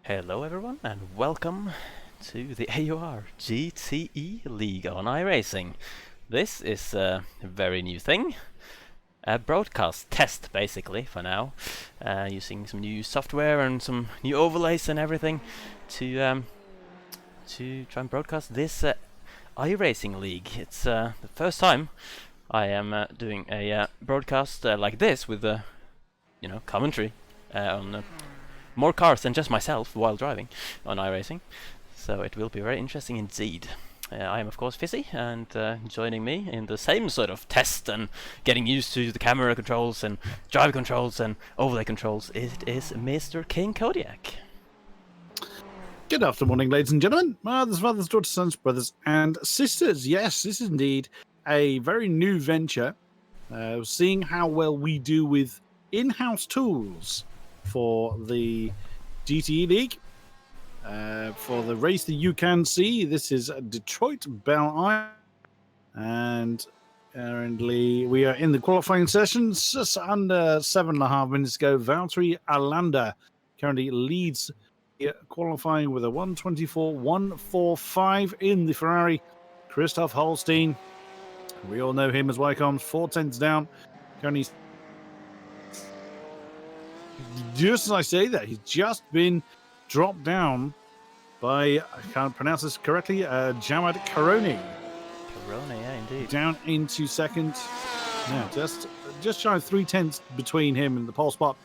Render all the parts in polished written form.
Hello everyone and welcome to the AOR GTE League on iRacing. This is a very new thing, a broadcast test basically for now, using some new software and some new overlays and everything to try and broadcast this iRacing League. It's the first time I am doing a broadcast like this with commentary on more cars than just myself while driving on iRacing, so it will be very interesting indeed. I am of course Fizzy, and joining me in the same sort of test and getting used to the camera controls and drive controls and overlay controls, it is Mr. King Kodiak. Good afternoon, ladies and gentlemen, mothers, fathers, daughters, sons, brothers, and sisters. Yes, this is indeed a very new venture. Seeing how well we do with in-house tools for the GTE League. For the race that you can see, this is Detroit Belle Isle, and currently we are in the qualifying sessions. Just under 7.5 minutes ago, Valtteri Alanda currently leads qualifying with a 1:24.145 in the Ferrari. Christoph Holstein, we all know him as Wycombe's 4 tenths down. Currently, just as I say that, he's just been dropped down by, I can't pronounce this correctly, Jamad Karoni. Karoni, yeah, indeed. Down into second. Yeah, just shy of 3 tenths between him and the pole spot.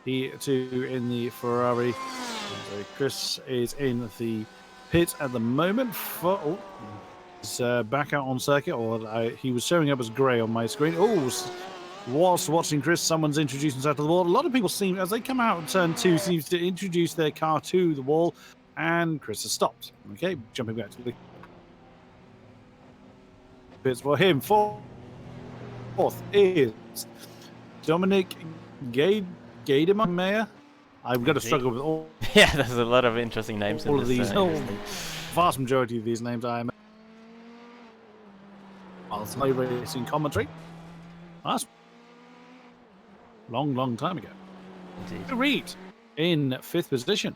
The two in the Ferrari. So Chris is in the pit at the moment. He's back out on circuit, or he was showing up as grey on my screen. Whilst watching Chris, someone's introduced himself to the wall. A lot of people seem, as they come out of turn 2, seems to introduce their car to the wall, and Chris has stopped. Okay, jumping back to the pits for him. Fourth is Dominic Gaidemeyer. I'm going to struggle with all. Yeah, there's a lot of interesting names all in of this. These. Vast majority of these names I am. Well, it's no racing commentary. That's long time ago. Indeed. Reed in 5th position.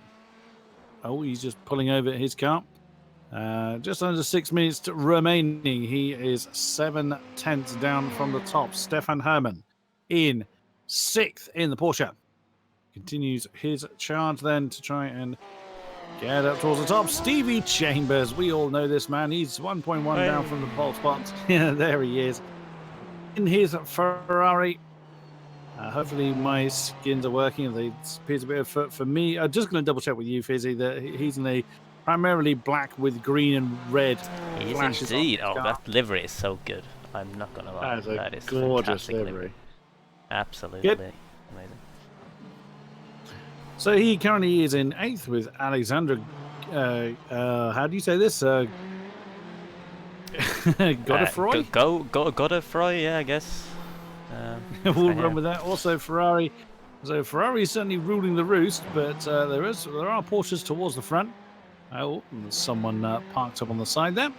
Oh, he's just pulling over his car. Just under 6 minutes remaining. He is 7 tenths down from the top. Stefan Hermann in 6th in the Porsche. Continues his charge then to try and get up towards the top. Stevie Chambers. We all know this man. He's 1.1 down from the pole spot. Yeah, there he is. In his Ferrari. Hopefully my skins are working. They appears a bit for me. I'm just going to double check with you, Fizzy, that he's in a primarily black with green and red. He is indeed. Oh, that livery is so good. I'm not going to lie. That is gorgeous livery. Absolutely good. Amazing. So he currently is in 8th with Alexandra. How do you say this? Godefroy? Godefroy, yeah, I guess. We'll run with that. Also Ferrari. So Ferrari is certainly ruling the roost, but there are Porsches towards the front. Oh, someone parked up on the side there.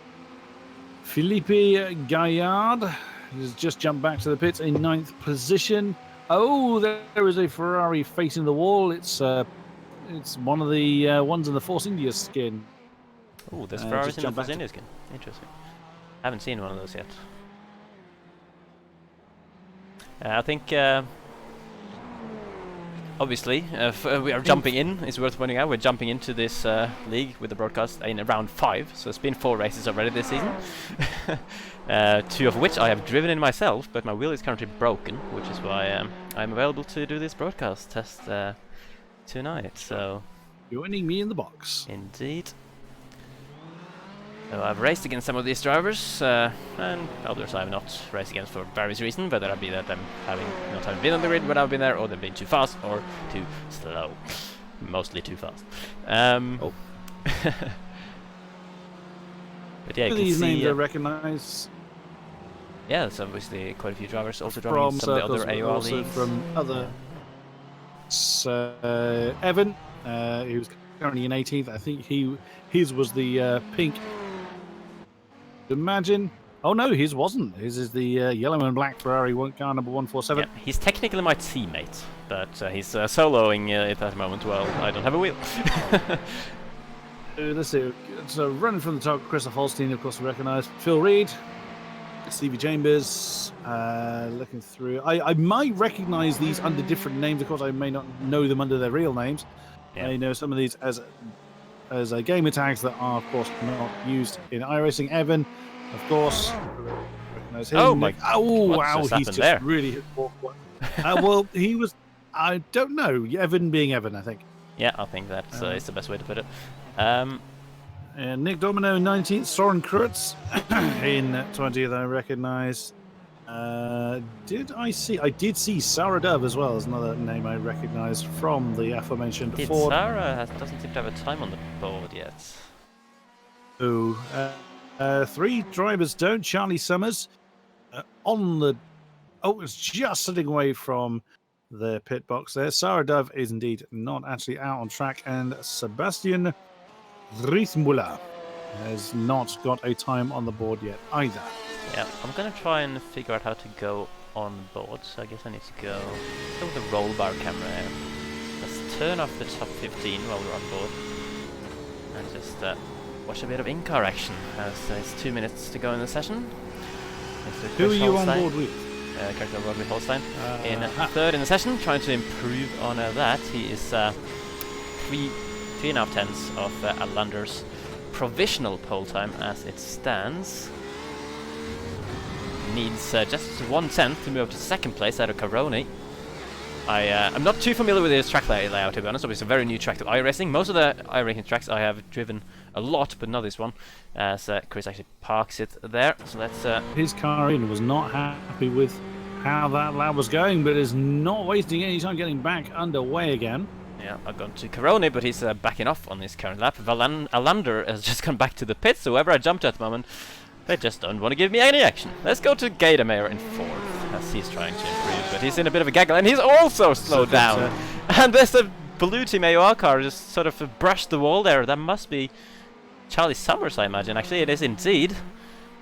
Philippe Gaillard has just jumped back to the pits in 9th position. Oh, there is a Ferrari facing the wall. It's one of the ones in the Force India skin. Oh, there's Ferraris in the Force India skin. Interesting. I haven't seen one of those yet. I think, obviously, we are jumping in. It's worth pointing out we're jumping into this league with the broadcast in round 5. So it's been 4 races already this season. 2 of which I have driven in myself, but my wheel is currently broken, which is why I'm available to do this broadcast test tonight. So joining me in the box. Indeed. So I've raced against some of these drivers, and others I have not raced against for various reasons, whether it be that I'm not having been on the grid when I've been there, or they've been too fast or too slow. Mostly too fast. But yeah, you can these see names I recognise. Yeah, there's obviously quite a few drivers also driving in some of the other AOR leagues. From other Evan, who's currently in 18th. I think his was the pink. Imagine Oh no, his wasn't. His is the yellow and black Ferrari car number 147. Yeah, he's technically my teammate, but he's soloing at that moment. Well, I don't have a wheel. Let's see. So running from the top, Christoph Holstein, of course, we recognise. Phil Reed, Stevie Chambers. Looking through, I might recognise these under different names. Of course, I may not know them under their real names. Yeah. I know some of these as gamer tags that are, of course, not used in iRacing. Evan, of course, recognise him. Oh my! Oh what wow, just he's happened just there? really hit one. Well, he was. I don't know. Evan being Evan, I think. Yeah, I think that is the best way to put it. Nick Domino 19th, Soren Kurtz in 20th, I recognise. Did I see? I did see Sarah Dove as well as another name I recognised from the aforementioned Ford. Sarah doesn't seem to have a time on the board yet. Oh, 3 drivers don't. Charlie Summers on the. Oh, it's just sitting away from the pit box there. Sarah Dove is indeed not actually out on track, and Sebastian Riesmuller has not got a time on the board yet either. Yeah, I'm gonna try and figure out how to go on board, so I guess I need to go with the roll bar camera here. Let's turn off the top 15 while we're on board, and just watch a bit of in-car action, as it's 2 minutes to go in the session. Who are you on board with? Currently on board with Holstein. In third in the session, trying to improve on that. He is 3.5 tenths of Alander's provisional pole time as it stands. Needs just 1/10 to move up to second place out of Caroni. I'm not too familiar with his track layout, to be honest. It's a very new track to iRacing. Most of the iRacing tracks I have driven a lot, but not this one. As Chris actually parks it there. So let's. His car in was not happy with how that lap was going, but is not wasting any time getting back underway again. Yeah, I've gone to Caroni, but he's backing off on this current lap. Alander has just gone back to the pits, so whoever I jumped at the moment, they just don't want to give me any action. Let's go to Gadameyer in fourth, as he's trying to improve, but he's in a bit of a gaggle, and he's also slowed down. And there's a blue team AOR car just sort of brushed the wall there. That must be Charlie Summers, I imagine. Actually, it is indeed.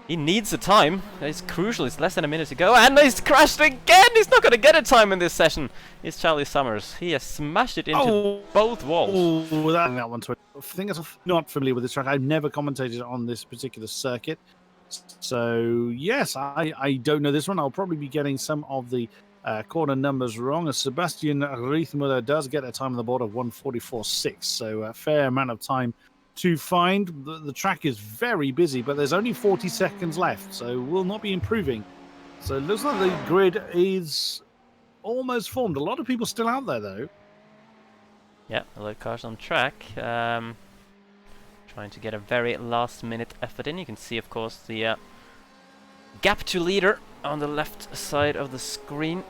He needs the time. It's crucial. It's less than a minute to go, and he's crashed again. He's not going to get a time in this session. It's Charlie Summers. He has smashed it into both walls. Oh, that one. I think I'm not familiar with this track. I've never commentated on this particular circuit. So, yes, I don't know this one. I'll probably be getting some of the corner numbers wrong, as Sebastian Riesmuller does get a time on the board of 1:44.6. So, a fair amount of time to find. The track is very busy, but there's only 40 seconds left, so we'll not be improving. So, it looks like the grid is almost formed. A lot of people still out there, though. Yeah, a lot of cars on track. Trying to get a very last-minute effort in. You can see, of course, the gap to leader on the left side of the screen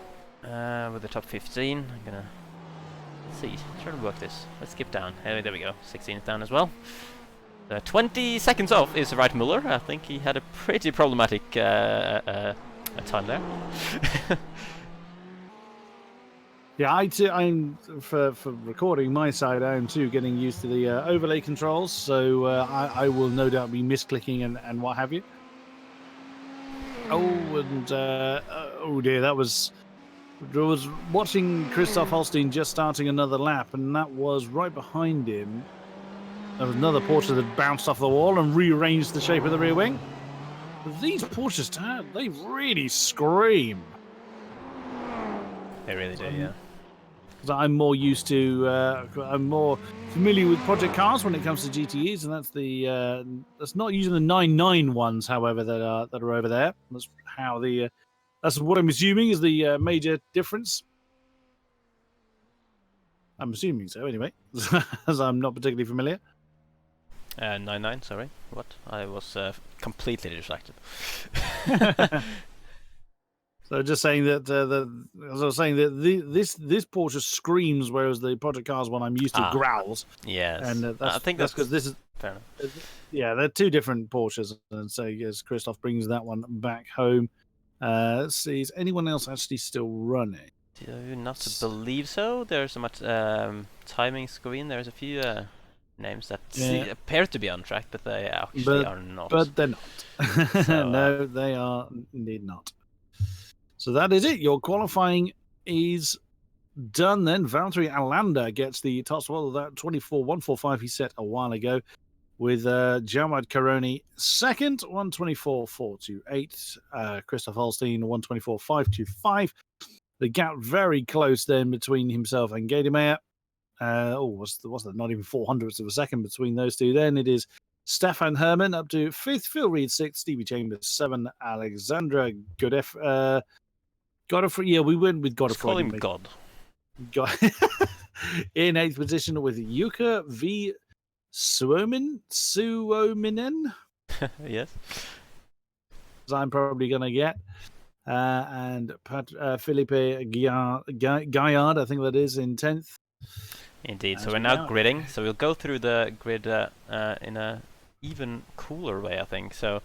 with the top 15. I'm gonna see, try to work this. Let's skip down. There we go. 16 is down as well. 20 seconds off is Wright Muller. I think he had a pretty problematic time there. Yeah, I'm for recording my side. I'm too getting used to the overlay controls, so I will no doubt be misclicking and what have you. Oh, and oh dear, I was watching Christoph Holstein just starting another lap, and that was right behind him. There was another Porsche that bounced off the wall and rearranged the shape of the rear wing. These Porsches, they really scream. They really do, yeah. I'm more used to, I'm more familiar with project cars when it comes to GTEs, and that's not using the 9.9 ones, however, that are over there. That's how that's what I'm assuming is the major difference. I'm assuming so, anyway, as I'm not particularly familiar. 9.9, sorry. What? I was completely distracted. So just saying that, as I was saying, that this Porsche screams, whereas the project cars one I'm used to growls. Yes, and I think that's because this is fair enough. Yeah, they're two different Porsches, and so yes, Christoph brings that one back home. Let's see, is anyone else actually still running? Do you not believe so? There's so much timing screen. There's a few names that Yeah. appear to be on track, but they actually are not. But they're not. So, No, they are indeed not. So that is it. Your qualifying is done then. Valtteri Alander gets the top spot of that 24.145 he set a while ago, with Jawad Karoni second, 124.428. Christoph Holstein, 124.525. The gap very close then between himself and Gademeyer. What's that? Not even 400ths of a second between those two. Then it is Stefan Herman up to fifth, Phil Reed sixth, Stevie Chambers seven, Alexandra Godefroy. Yeah, we went with let's call Godefroy. him God. In eighth position with Yuka V. Suominen, Yes. as I'm probably going to get. And Felipe Gaillard, I think that is, in 10th. Indeed. As So we're we now know. gridding. So we'll go through the grid in a even cooler way, I think. So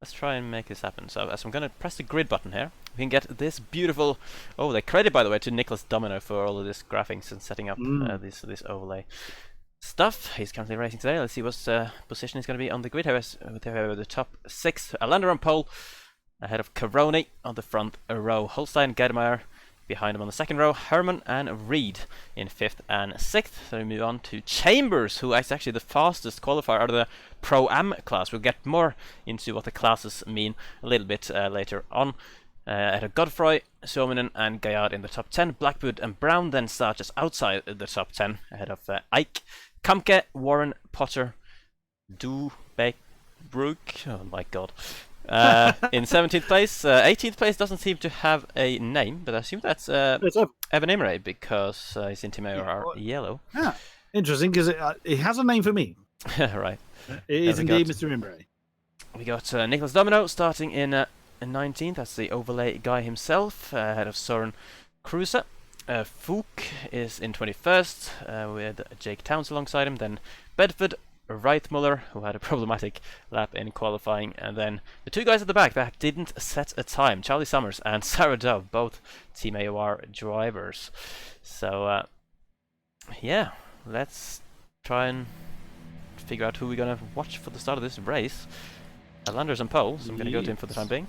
let's try and make this happen. So as I'm going to press the grid button here, we can get this beautiful... Oh, the credit, by the way, to Nicholas Domino for all of this graphics and setting up this overlay stuff. He's currently racing today. Let's see what position he's going to be on the grid here. The top 6. Alander on pole, ahead of Karoni on the front row. Holstein, Gademeyer behind him on the second row. Herman and Reed in 5th and 6th. So we move on to Chambers, who is actually the fastest qualifier out of the Pro-Am class. We'll get more into what the classes mean a little bit later on. Ahead of Godefroy, Suominen and Gaillard in the top 10. Blackwood and Brown then start just outside the top 10, ahead of Ike, Kamke, Warren, Potter, Brook. Oh my god. In 17th place. 18th place doesn't seem to have a name, but I assume that's Evan Imre, because his in Team AOR yellow. Yeah, interesting, because it has a name for me. Right. It is indeed Mr. Imre. We got Nicholas Domino starting in 19th. That's the overlay guy himself, ahead of Soren Kruse. Fook is in 21st, with Jake Towns alongside him. Then Bedford, Reitmuller, who had a problematic lap in qualifying, and then the two guys at the back that didn't set a time, Charlie Summers and Sarah Dove, both Team AOR drivers. So yeah, let's try and figure out who we're going to watch for the start of this race. Alander's on pole, so I'm going to go to him for the time being.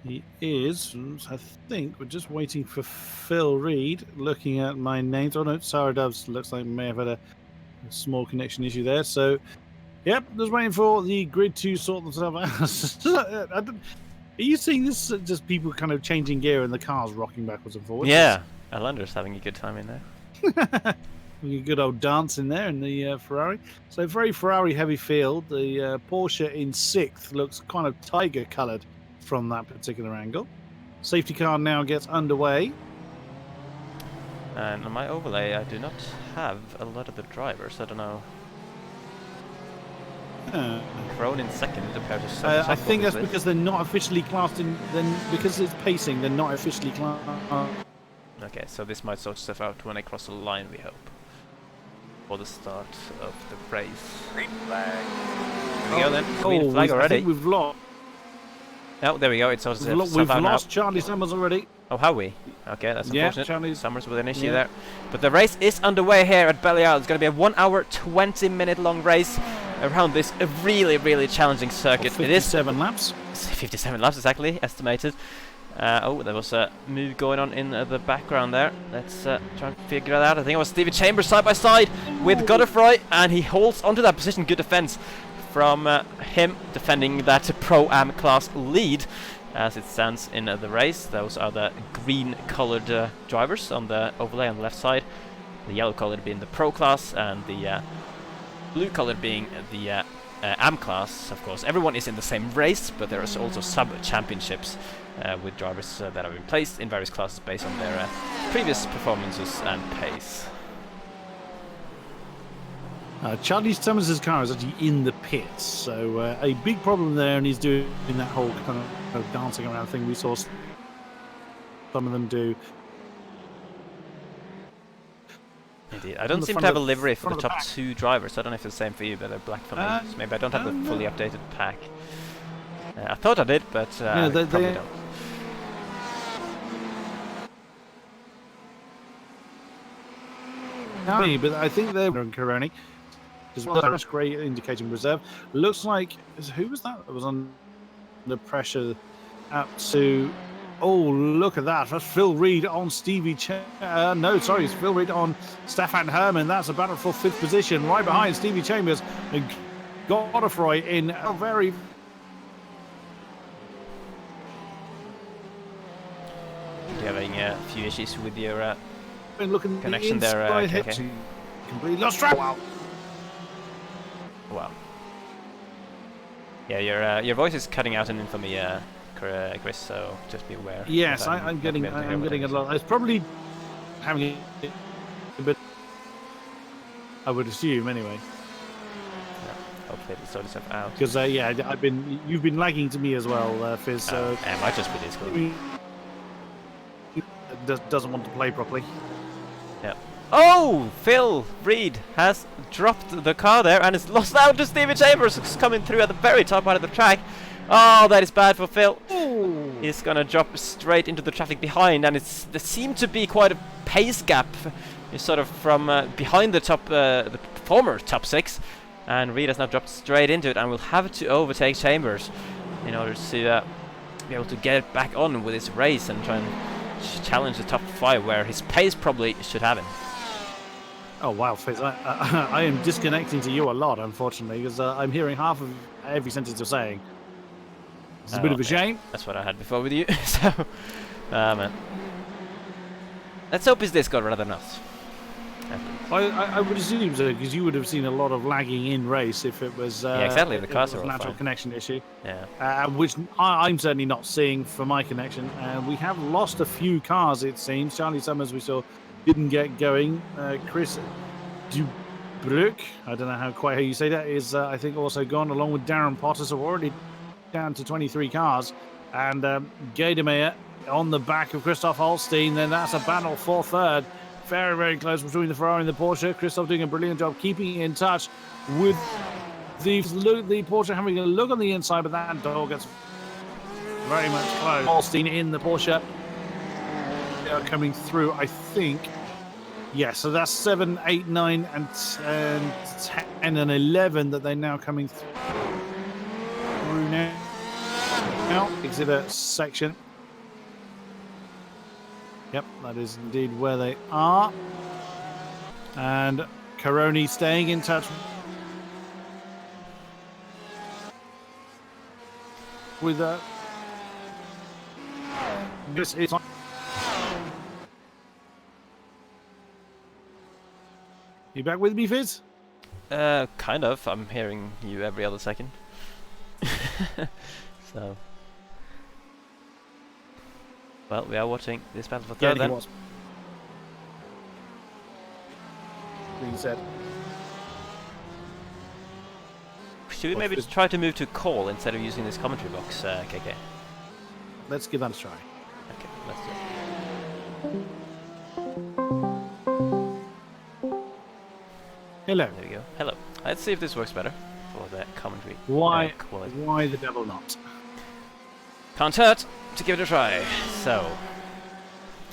He is, I think, we're just waiting for Phil Reed, looking at my names. Oh no, Sarah Doves looks like may have had a small connection issue there. So, yep, just waiting for the grid to sort themselves out. Are you seeing this? Just people kind of changing gear and the cars rocking backwards and forwards? Yeah, Alander's having a good time in there. A good old dance in there in the Ferrari. So very Ferrari heavy field. The Porsche in 6th looks kind of tiger coloured from that particular angle. Safety car now gets underway. And on my overlay, I do not have a lot of the drivers. I don't know. Cronin in 2nd compared to I think that's because they're not officially classed in. Then because it's pacing, they're not officially classed. Okay, so this might sort itself out when I cross the line, we hope, for the start of the race. Green flag. Here we go then. Green flag already. I think we've lost. Oh, there we go. It sorts itself We've out lost now. Charlie Summers already. Oh, have we? Okay, that's unfortunate. Charlie's Summers with an issue there. But the race is underway here at Belle Isle. It's going to be a 1 hour, 20-minute long race around this really, really challenging circuit. 57 laps. 57 laps exactly, estimated. Oh, there was a move going on in the background there. Let's try and figure that out. I think it was Stevie Chambers side by side with Godefroy, and he holds onto that position. Good defense from him, defending that Pro-Am class lead as it stands in the race. Those are the green-colored drivers on the overlay on the left side. The yellow-colored being the Pro class, and the blue-colored being the Am class. Of course, everyone is in the same race, but there is also sub-championships with drivers that have been placed in various classes based on their previous performances and pace. Charlie Summers' car is actually in the pits, so a big problem there, and he's doing that whole kind of dancing around thing we saw some of them do. Indeed. I don't seem to have a livery for the top 2 drivers. I don't know if it's the same for you, but they're black for me. So maybe I don't have the fully updated pack. I thought I did, but I probably don't. but I think they're on Coroni. As well, that's great indicating reserve. Looks like who was that? That was under pressure up to. Oh, look at that! That's Phil Reed on Stevie. No, sorry, it's Phil Reed on Stefan Herman. That's a battle for 5th position, right behind Stevie Chambers and Godefroy in a very. You're having a few issues with your Looking connection there, KK. Completely lost track. Wow. Wow. Yeah, your voice is cutting out and in for me, Chris. So just be aware. Yes, I'm getting a lot. It's probably having a bit. I would assume anyway. Yeah, hopefully it'll sort itself out. Because yeah, you've been lagging to me as well, Fizz. So it might just be this cool. Doesn't want to play properly. Yeah. Oh, Phil Reed has dropped the car there and is lost out to Stevie Chambers, who's coming through at the very top part of the track. Oh, that is bad for Phil. Ooh. He's gonna drop straight into the traffic behind, and there seemed to be quite a pace gap. It's sort of from behind the former top 6, and Reed has now dropped straight into it, and will have to overtake Chambers in order to be able to get it back on with his race and try and challenge the top 5, where his pace probably should have him. Oh wow, Fizz! I am disconnecting to you a lot, unfortunately, because I'm hearing half of every sentence you're saying. It's a bit of a shame. That's what I had before with you. So, man. Let's hope his disc got rather than us. I would assume so, because you would have seen a lot of lagging in race if it was yeah, exactly. The cars are a natural fine. Connection issue. Yeah. Which I'm certainly not seeing for my connection. We have lost a few cars, it seems. Charlie Summers we saw didn't get going. Chris Dubruck, I don't know quite how you say that, is I think also gone, along with Darren Potter. So we're already down to 23 cars, and Gaidemeyer on the back of Christoph Holstein. Then that's a battle for 3rd. Very, very close between the Ferrari and the Porsche. Christoph doing a brilliant job keeping in touch with the Porsche, having a look on the inside, but that door gets very much close. Holstein in the Porsche. They are coming through, I think. Yeah, so that's 7, 8, 9, and 10 and 11 that they're now coming through now. Exhibit section. Yep, that is indeed where they are. And Coroni staying in touch with this is. You back with me, Fizz? Kind of. I'm hearing you every other second. So. Well, we are watching this battle for 3rd then. Being said. Should we maybe try to move to call instead of using this commentary box, KK? Let's give that a try. Okay, let's do it. Hello. There we go. Hello. Let's see if this works better for the commentary. Why the devil not? Can't hurt to give it a try. So,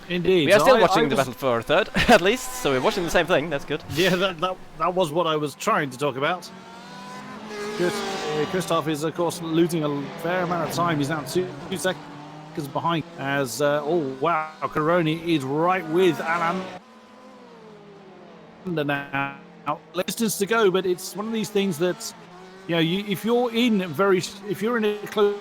indeed, we are still watching the battle for 3rd, at least. So we're watching the same thing. That's good. Yeah, that was what I was trying to talk about. Christoph is, of course, losing a fair amount of time. He's now 2 seconds behind. As oh wow, Coroni is right with Alan now. Distance to go, but it's one of these things that, you know, if you're in a close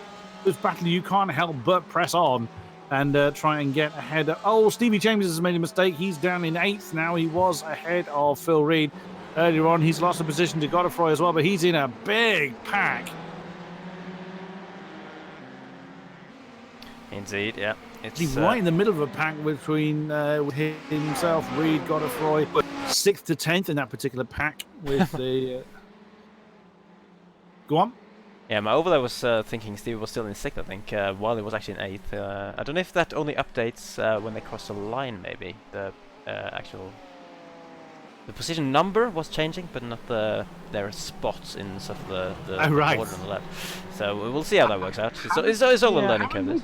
battle, you can't help but press on and try and get ahead. Oh, Stevie Chambers has made a mistake. He's down in 8th now. He was ahead of Phil Reed earlier on. He's lost a position to Godefroy as well, but he's in a big pack. Indeed, yeah. He's right in the middle of a pack between himself, Reed, Godefroy, 6th to 10th in that particular pack with the... Go on. Yeah, my overlay was thinking Stevie was still in 6th, I think, while he was actually in 8th. I don't know if that only updates when they cross the line, maybe. The actual... The position number was changing, but not their spots in sort of the order on the left. So we'll see how that works out. It's all a learning curve, this.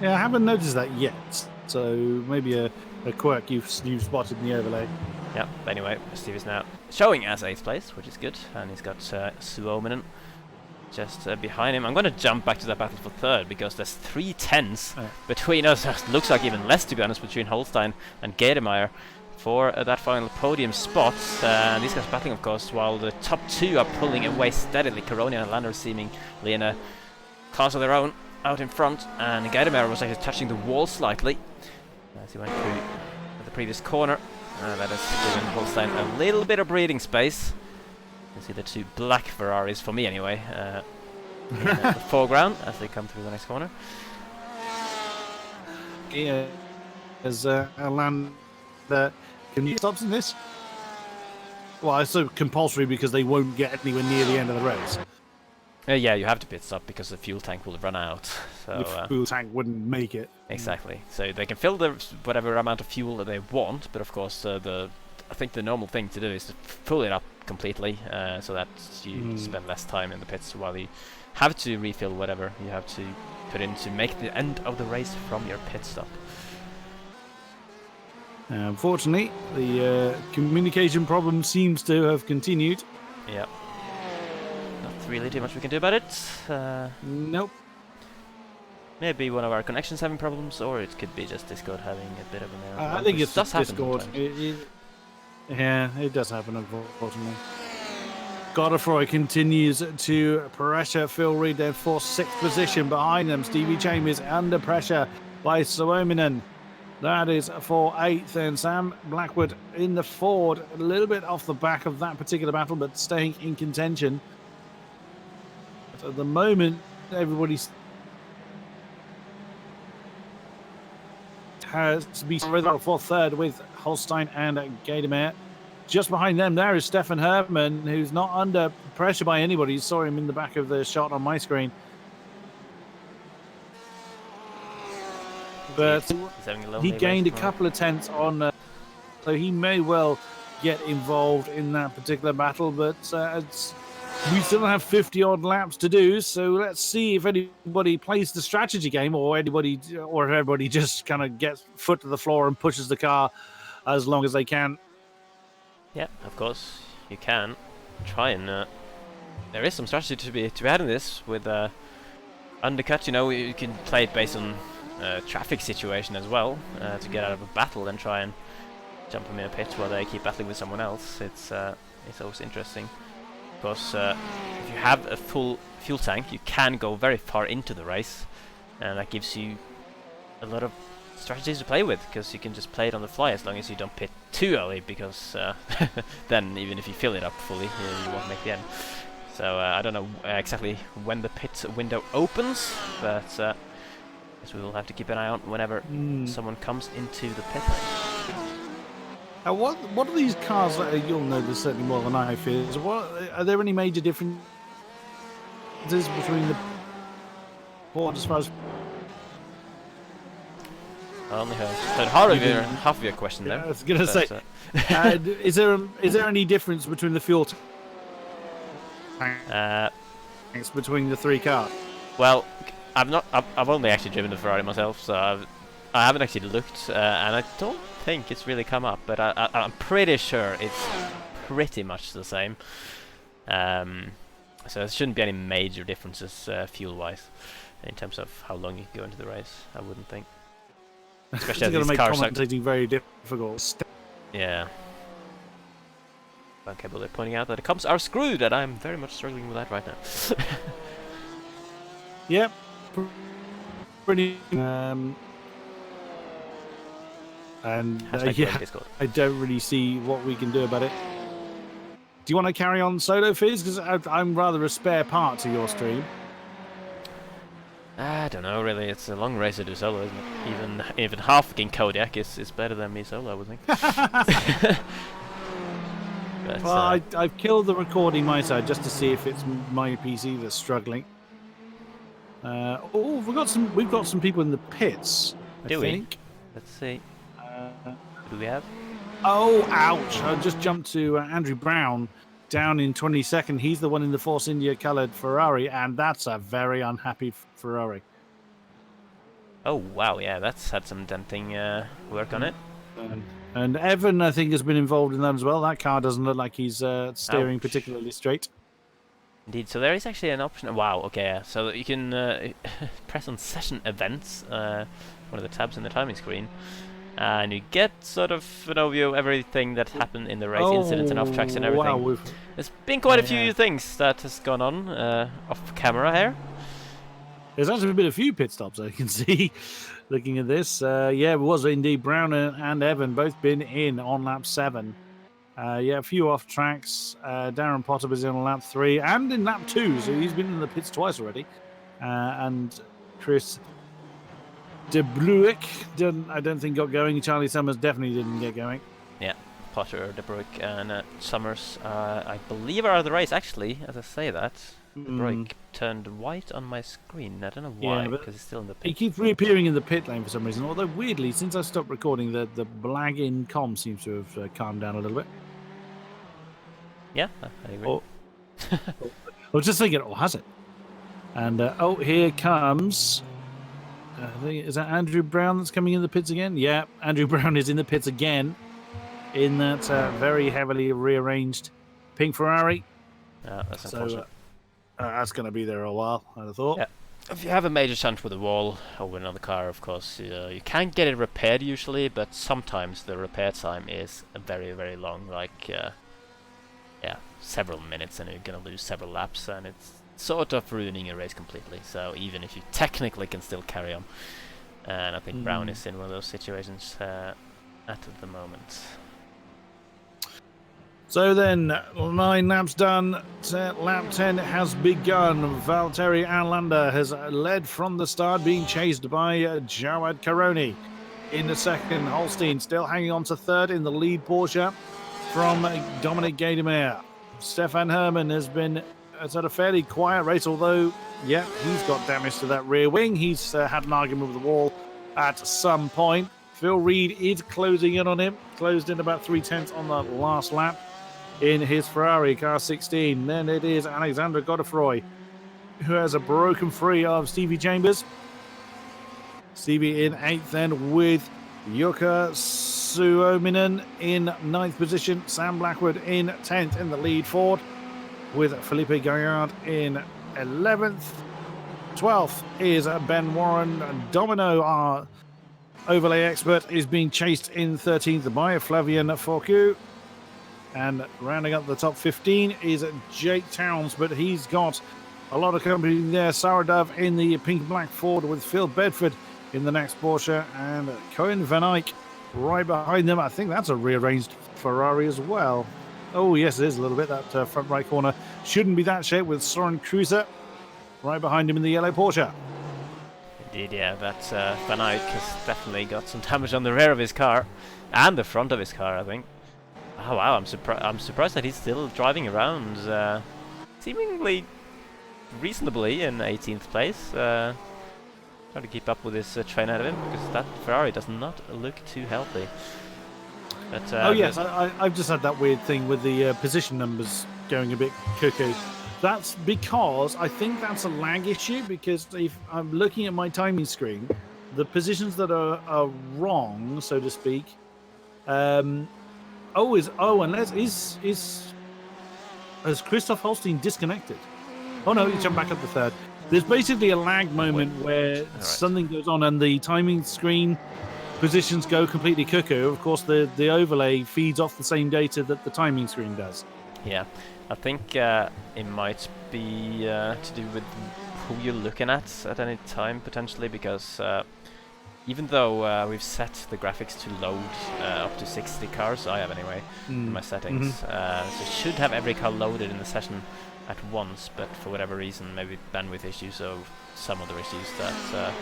Yeah, I haven't noticed that yet. So maybe a quirk you've spotted in the overlay. Yeah, but anyway, Steve is now showing as 8th place, which is good, and he's got Suominen just behind him. I'm going to jump back to that battle for 3rd, because there's 3 tenths between us. Looks like even less, to be honest, between Holstein and Gademeyer for that final podium spot. These guys battling, of course, while the top 2 are pulling away steadily. Caronia and Lander seemingly in a class of their own out in front, and Gademeyer was actually touching the wall slightly as he went through the previous corner. That has given Holstein a little bit of breathing space. You can see the 2 black Ferraris, for me anyway, in the foreground as they come through the next corner. Yeah, as Alan, can you stop in this? Well, it's so compulsory because they won't get anywhere near the end of the race. Yeah, you have to pit stop because the fuel tank will run out. So the fuel tank wouldn't make it. Exactly. So they can fill the whatever amount of fuel that they want, but of course I think the normal thing to do is to fill it up completely, so that you spend less time in the pits while you have to refill whatever you have to put in to make the end of the race from your pit stop. Unfortunately, the communication problem seems to have continued. Yep. Not really too much we can do about it. Nope. Maybe one of our connections having problems, or it could be just Discord having a bit of an error. I think it's just Discord. Yeah, it does happen, unfortunately. Godefroy continues to pressure Phil Reed there for 6th position. Behind them, Stevie Chambers under pressure by Suominen. That is for 8th, and Sam Blackwood in the Ford, a little bit off the back of that particular battle, but staying in contention. But at the moment, everybody's has to be for 3rd with Holstein and Gademeyer. Just behind them there is Stefan Herman, who's not under pressure by anybody. You saw him in the back of the shot on my screen. But he gained a couple of tenths on, so he may well get involved in that particular battle. But we still have 50-odd laps to do, so let's see if anybody plays the strategy game, or everybody just kind of gets foot to the floor and pushes the car as long as they can. Yeah, of course you can try and. There is some strategy to be had in this with undercut. You know, you can play it based on traffic situation as well, to get out of a battle and try and jump them in a pit while they keep battling with someone else. It's always interesting. Of course, if you have a full fuel tank, you can go very far into the race, and that gives you a lot of strategies to play with, because you can just play it on the fly as long as you don't pit too early, because then even if you fill it up fully, you won't make the end. So I don't know exactly when the pit window opens, but I guess we will have to keep an eye on whenever someone comes into the pit lane. What are these cars? You'll know this certainly more than I feel. Are there any major differences between the board as far as? I only heard half of your question there. I was going to say, is there any difference between the fuel tanks between the 3 cars? Well, I've only actually driven the Ferrari myself, so I haven't actually looked, and I don't think it's really come up, but I'm pretty sure it's pretty much the same. So there shouldn't be any major differences fuel-wise in terms of how long you can go into the race. I wouldn't think. Especially as these these cars commentating very difficult. Yeah. Okay, but they're pointing out that the comps are screwed, and I'm very much struggling with that right now. Yep. Pretty. And yeah, I don't really see what we can do about it. Do you want to carry on solo, Fizz? Because I'm rather a spare part to your stream. I don't know, really. It's a long race to do solo, isn't it? Even half King Kodiak is better than me solo, I would think. But, well, I've killed the recording my side just to see if it's my PC that's struggling. We've got some people in the pits. I think. Let's see. Who do we have? Oh, ouch! I just jumped to Andrew Brown down in 22nd. He's the one in the Force India coloured Ferrari, and that's a very unhappy Ferrari. Oh wow, yeah, that's had some denting work on it. And Evan, I think, has been involved in that as well. That car doesn't look like he's steering Ouch. particularly straight. Indeed, so there is actually an option. Wow, okay, yeah. So you can press on session events, one of the tabs in the timing screen, and you get sort of an overview of everything that happened in the race, incidents and off tracks and everything. Wow, There's been quite a few things that has gone on off camera here. there's actually been a few pit stops I can see. Looking at this, yeah, it was indeed Brown and Evan both been in on lap 7. Yeah, a few off tracks. Darren Potter was in on lap 3 and in lap 2, so he's been in the pits twice already. And Chris De Bruick, I don't think got going. Charlie Summers definitely didn't get going. Yeah, Potter, De Bruick, and Summers, I believe, are out of the race. actually, as I say that. De Bruick turned white on my screen. I don't know why, because he's still in the pit. He keeps reappearing in the pit lane for some reason. Although weirdly, since I stopped recording, the blagging comm seems to have calmed down a little bit. Yeah, I agree. I was just thinking, has it? And here comes. Is that Andrew Brown that's coming in the pits again? Yeah, Andrew Brown is in the pits again in that very heavily rearranged pink Ferrari. That's unfortunate. That's going to be there a while, I'd have thought. Yeah. If you have a major shunt with a wall or with another car, of course, you can get it repaired usually, but sometimes the repair time is very, very long, like several minutes, and you're going to lose several laps, and it's sort of ruining your race completely. So even if you technically can still carry on, and I think Brown is in one of those situations at the moment. So then, 9 laps done. Lap 10 has begun. Valtteri Alanda has led from the start, being chased by Jawad Karoni. In the second, Holstein still hanging on to third in the lead Porsche from Dominic Gaydemeyer. Stefan Herman has had a fairly quiet race, although, yeah, he's got damage to that rear wing. He's had an argument with the wall at some point. Phil Reed is closing in on him. Closed in about 3/10 on the last lap in his Ferrari car 16. Then it is Alexander Godefroy, who has a broken free of Stevie Chambers. Stevie in 8th then with Jukka Suominen in 9th position. Sam Blackwood in 10th in the lead Ford, with Felipe Gaillard in 11th. 12th is Ben Warren. Domino, our overlay expert, is being chased in 13th by Flavian Fourcou. And rounding up the top 15 is Jake Towns, but he's got a lot of company there. Sarah Dove in the pink-black Ford with Phil Bedford in the next Porsche, and Cohen Van Eyck right behind them. I think that's a rearranged Ferrari as well. Oh, yes, it is a little bit. That front right corner shouldn't be that shape, with Soren Kruse right behind him in the yellow Porsche. Indeed, yeah, that Van Eyck has definitely got some damage on the rear of his car and the front of his car, I think. Oh wow, I'm surprised that he's still driving around, seemingly reasonably in 18th place. Trying to keep up with his train ahead of him, because that Ferrari does not look too healthy. But, oh yes, I've just had that weird thing with the position numbers going a bit cuckoo. That's because I think that's a lag issue, because if I'm looking at my timing screen, the positions that are wrong, so to speak, has Christoph Holstein disconnected? Oh no, he jumped back up the third. There's basically a lag moment where something goes on and the timing screen positions go completely cuckoo. Of course, the overlay feeds off the same data that the timing screen does. Yeah, I think it might be to do with who you're looking at any time, potentially, because even though we've set the graphics to load up to 60 cars, I have anyway, in my settings, so it should have every car loaded in the session at once, but for whatever reason, maybe bandwidth issues or some other issues, that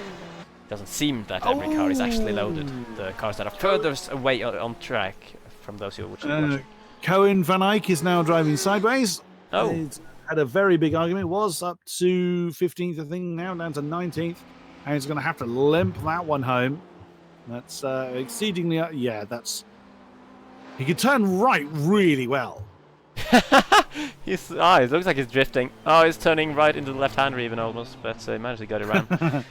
doesn't seem that every car is actually loaded. The cars that are furthest away on track from those who are watching. Cohen Van Eyck is now driving sideways. Oh. He's had a very big argument. Was up to 15th, I think, now down to 19th. And he's going to have to limp that one home. That's exceedingly... that's... He could turn right really well. It looks like he's drifting. Oh, he's turning right into the left-hander even almost, but he managed to get it around.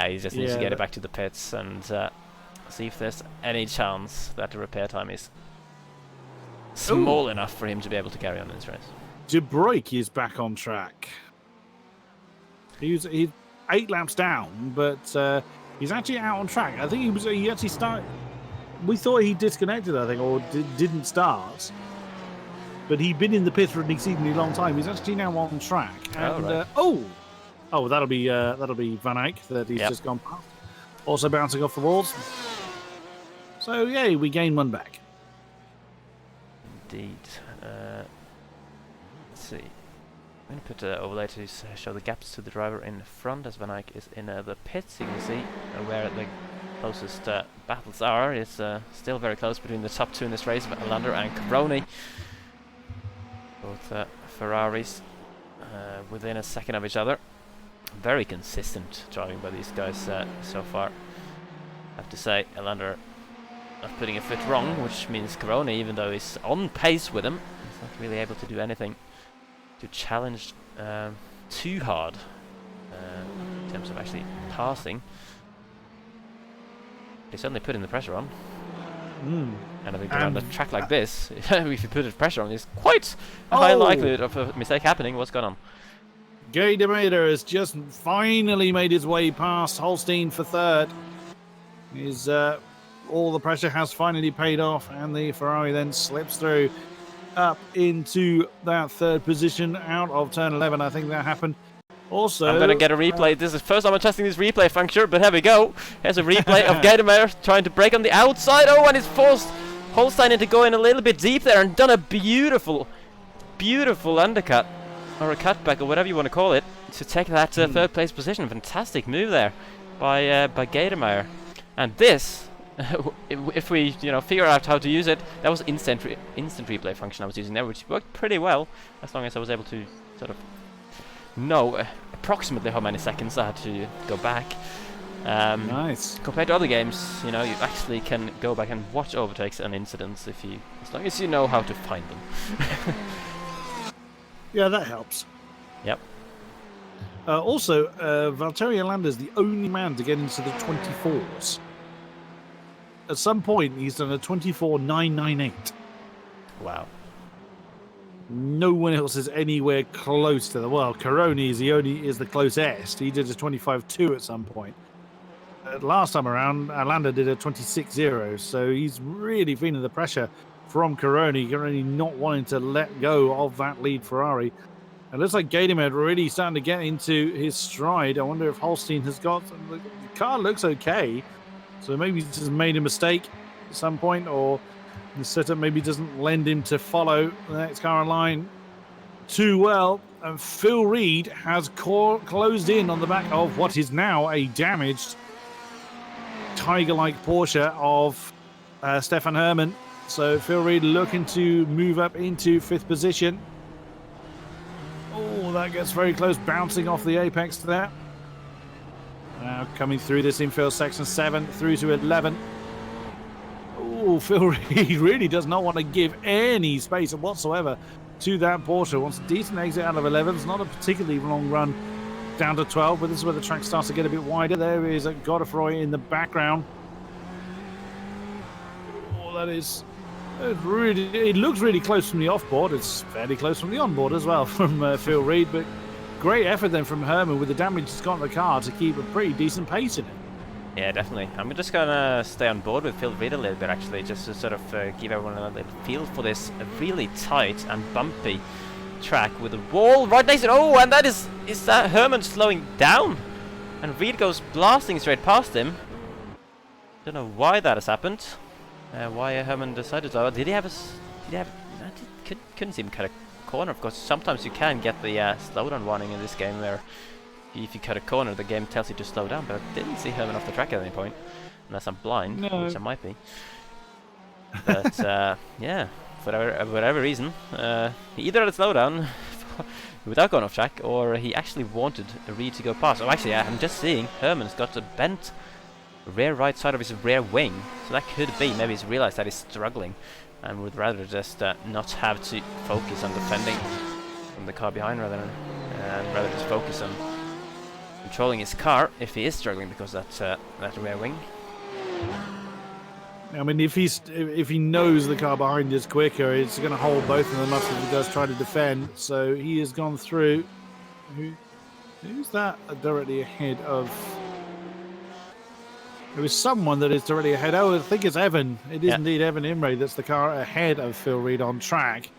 He just needs to get it back to the pits, and See if there's any chance that the repair time is small enough for him to be able to carry on in this race. De Bruyck is back on track. He's 8 laps down, but he's actually out on track. I think he actually started. We thought he disconnected, I think, or didn't start. But he'd been in the pit for an exceedingly long time. He's actually now on track. And, that'll be Van Eyck that he's just gone past. Also bouncing off the walls. So yeah, we gain one back. Indeed. Let's see. I'm going to put an overlay to show the gaps to the driver in front as Van Eyck is in the pits. You can see where the closest battles are. It's still very close between the top two in this race, Alander and Caroni. Both Ferraris within a second of each other. Very consistent driving by these guys so far. I have to say, Alander not putting a foot wrong, which means Caroni, even though he's on pace with him, is not really able to do anything to challenge too hard in terms of actually passing. He's certainly putting the pressure on. And I think on a track like this, if you put the pressure on, there's quite a high likelihood of a mistake happening. What's going on? Guy de Mater has just finally made his way past Holstein for third. All the pressure has finally paid off, and the Ferrari then slips through up into that third position out of turn 11. I think that happened. Also, I'm going to get a replay. This is the first time I'm testing this replay function, but here we go. Here's a replay of Guy de Mater trying to break on the outside. Oh, and he's forced Holstein into going a little bit deep there and done a beautiful, beautiful undercut, or a cutback, or whatever you want to call it, to take that third place position. Fantastic move there by Guy de Mater. And this, if we figure out how to use it, that was instant replay function I was using there, which worked pretty well as long as I was able to sort of know approximately how many seconds I had to go back. Nice. Compared to other games, you actually can go back and watch overtakes and incidents as long as you know how to find them. Yeah, that helps. Yep. Also, Valtteri Alander is the only man to get into the 24s. At some point, he's done a 24.998. Wow. No one else is anywhere close to the world. Caroni is the closest. He did a 25.2 at some point. Last time around, Alander did a 26.0, so he's really feeling the pressure from Caroni not wanting to let go of that lead Ferrari. It looks like Guy de Mater really starting to get into his stride. I wonder if Holstein has got... The car looks okay, so maybe he's just made a mistake at some point, or the setup maybe doesn't lend him to follow the next car in line too well. And Phil Reed has closed in on the back of what is now a damaged Tiger-like Porsche of Stefan Herrmann. So Phil Reed looking to move up into 5th position. Oh, that gets very close, bouncing off the apex there. Now coming through this infield section 7 through to 11. Oh, Phil Reed really does not want to give any space whatsoever to that Porsche. Wants a decent exit out of 11s, not a particularly long run down to 12, but this is where the track starts to get a bit wider. There is a Godefroy in the background. Oh, that is... It looks really close from the off-board. It's fairly close from the on-board as well from Phil Reed, but great effort then from Herrmann with the damage he's got in the car to keep a pretty decent pace in it. Yeah, definitely. I'm just going to stay on board with Phil Reed a little bit, actually, just to sort of give everyone a little feel for this really tight and bumpy track with a wall right next to it. Oh, and that is that Herrmann slowing down? And Reed goes blasting straight past him. Don't know why that has happened. Why Herrmann decided to. Did he have couldn't see him cut a corner. Of course, sometimes you can get the slowdown warning in this game where if you cut a corner, the game tells you to slow down. But I didn't see Herrmann off the track at any point, unless I'm blind, which I might be. But yeah, for whatever reason, he either had a slowdown without going off track, or he actually wanted Reed to go past. Oh, actually, I'm just seeing Herrmann's got a bent rear right side of his rear wing, so that could be maybe he's realized that he's struggling and would rather just not have to focus on defending from the car behind rather just focus on controlling his car if he is struggling because that's that rear wing. I mean, if he knows the car behind is quicker, it's going to hold both of them up if he does try to defend. So he has gone through. Who's that directly ahead of? There is someone that is directly ahead. Oh, I think it's Evan. It is indeed Evan Imre that's the car ahead of Phil Reed on track.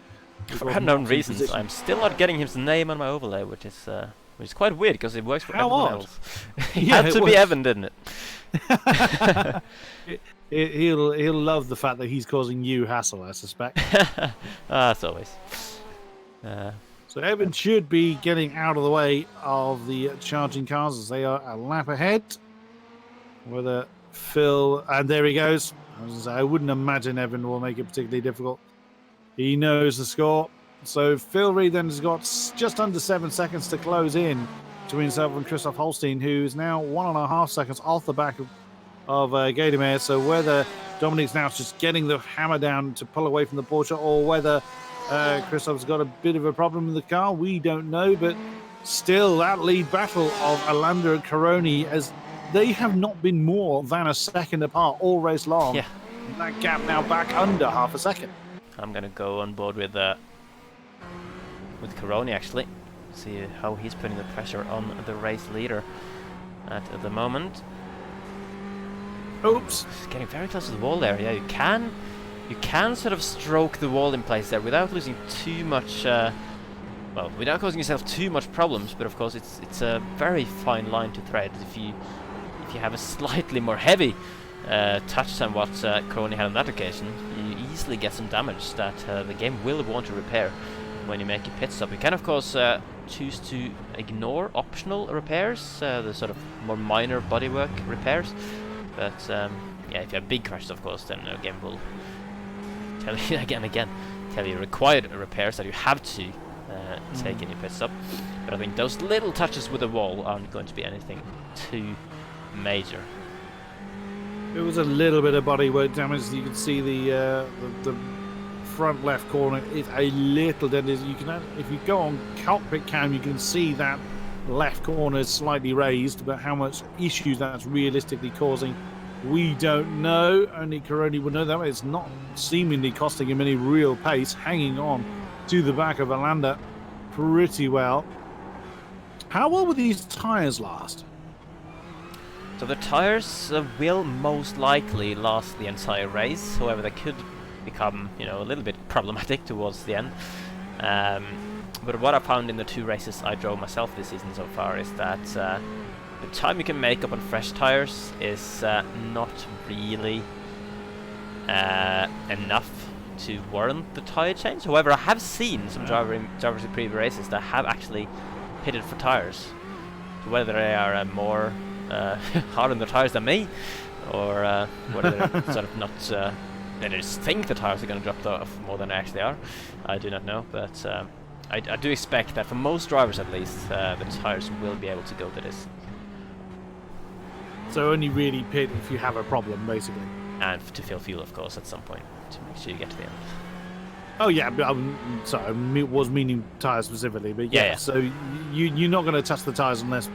For unknown reasons, I'm still not getting his name on my overlay, which is quite weird because it works for everyone else. He had to be Evan, didn't it? He'll love the fact that he's causing you hassle, I suspect. As always. So Evan should be getting out of the way of the charging cars as they are a lap ahead. Whether Phil... And there he goes. I wouldn't imagine Evan will make it particularly difficult. He knows the score. So Phil Reed then has got just under 7 seconds to close in between himself and Christoph Holstein, who is now 1.5 seconds off the back of Gadamer. So whether Dominic's now just getting the hammer down to pull away from the Porsche, or whether Christoph's got a bit of a problem with the car, we don't know. But still, that lead battle of Alander and Caroni, as they have not been more than a second apart all race long. Yeah. That gap now back under half a second. I'm gonna go on board with Caroni actually. See how he's putting the pressure on the race leader at the moment. Oops. He's getting very close to the wall there. Yeah, you can sort of stroke the wall in place there without losing too much. Well, without causing yourself too much problems. But of course, it's a very fine line to thread. If you have a slightly more heavy touch than what Caroni had on that occasion, you easily get some damage that the game will want to repair when you make a pit stop. You can of course choose to ignore optional repairs, the sort of more minor bodywork repairs. But yeah, if you have big crashes, of course, then the game will tell you again tell you required repairs that you have to take in your pit stop. But I think those little touches with the wall aren't going to be anything too major. There was a little bit of bodywork damage. You can see the front left corner is a little dent. You can, if you go on cockpit cam, you can see that left corner is slightly raised, but how much issues that's realistically causing, we don't know. Only Caroni will know that. It's not seemingly costing him any real pace, hanging on to the back of Alander pretty well. How well will these tyres last? So the tyres will most likely last the entire race. However, they could become, a little bit problematic towards the end. But what I found in the 2 races I drove myself this season so far is that the time you can make up on fresh tyres is not really enough to warrant the tyre change. However, I have seen some drivers in previous races that have actually pitted for tyres. So whether they are more hard on the tyres than me, or whether they're sort of not, they just think the tyres are going to drop off more than they actually are, I do not know. But I do expect that for most drivers at least, the tyres will be able to go to this. So only really pit if you have a problem, basically. And to fill fuel, of course, at some point, to make sure you get to the end. Oh yeah, but sorry, I was meaning tyres specifically, but yeah. So you're not going to touch the tyres unless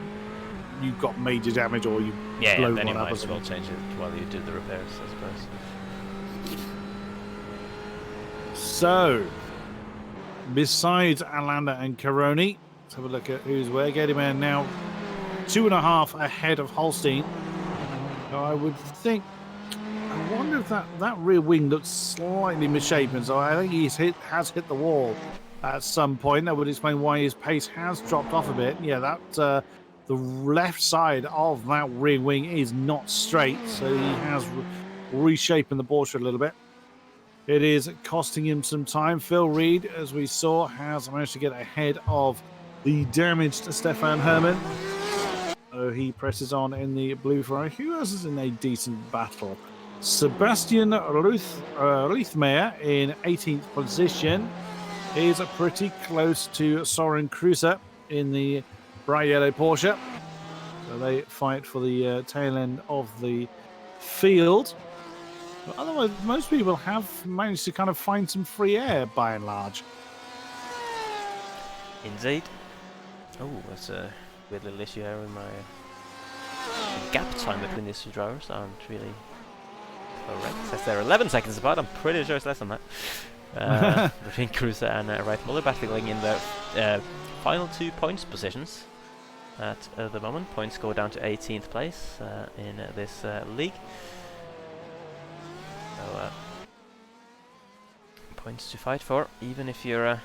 you've got major damage or you blow then one you up. might as well change it while you do the repairs, I suppose. So, besides Alander and Caroni, let's have a look at who's where. Gadiman now 2.5 ahead of Holstein. So I would think, I wonder if that rear wing looks slightly misshapen. So I think he has hit the wall at some point. That would explain why his pace has dropped off a bit. Yeah, that the left side of that rear wing is not straight, so he has reshapen the Porsche a little bit. It is costing him some time. Phil Reed, as we saw, has managed to get ahead of the damaged Stefan Hermann. So he presses on in the blue Ferrari. Who else is in a decent battle? Sebastian Ruthmeyer in 18th position is pretty close to Soren Kruse in the bright yellow Porsche. So they fight for the tail end of the field. But otherwise, most people have managed to kind of find some free air by and large. Indeed. Oh, that's a weird little issue here with my gap time between these 2 drivers aren't really correct. Says because they're 11 seconds apart. I'm pretty sure it's less than that. Between Cruiser and Wright Muller battling in the final 2 points positions at the moment. Points go down to 18th place in this league. So points to fight for, even if you're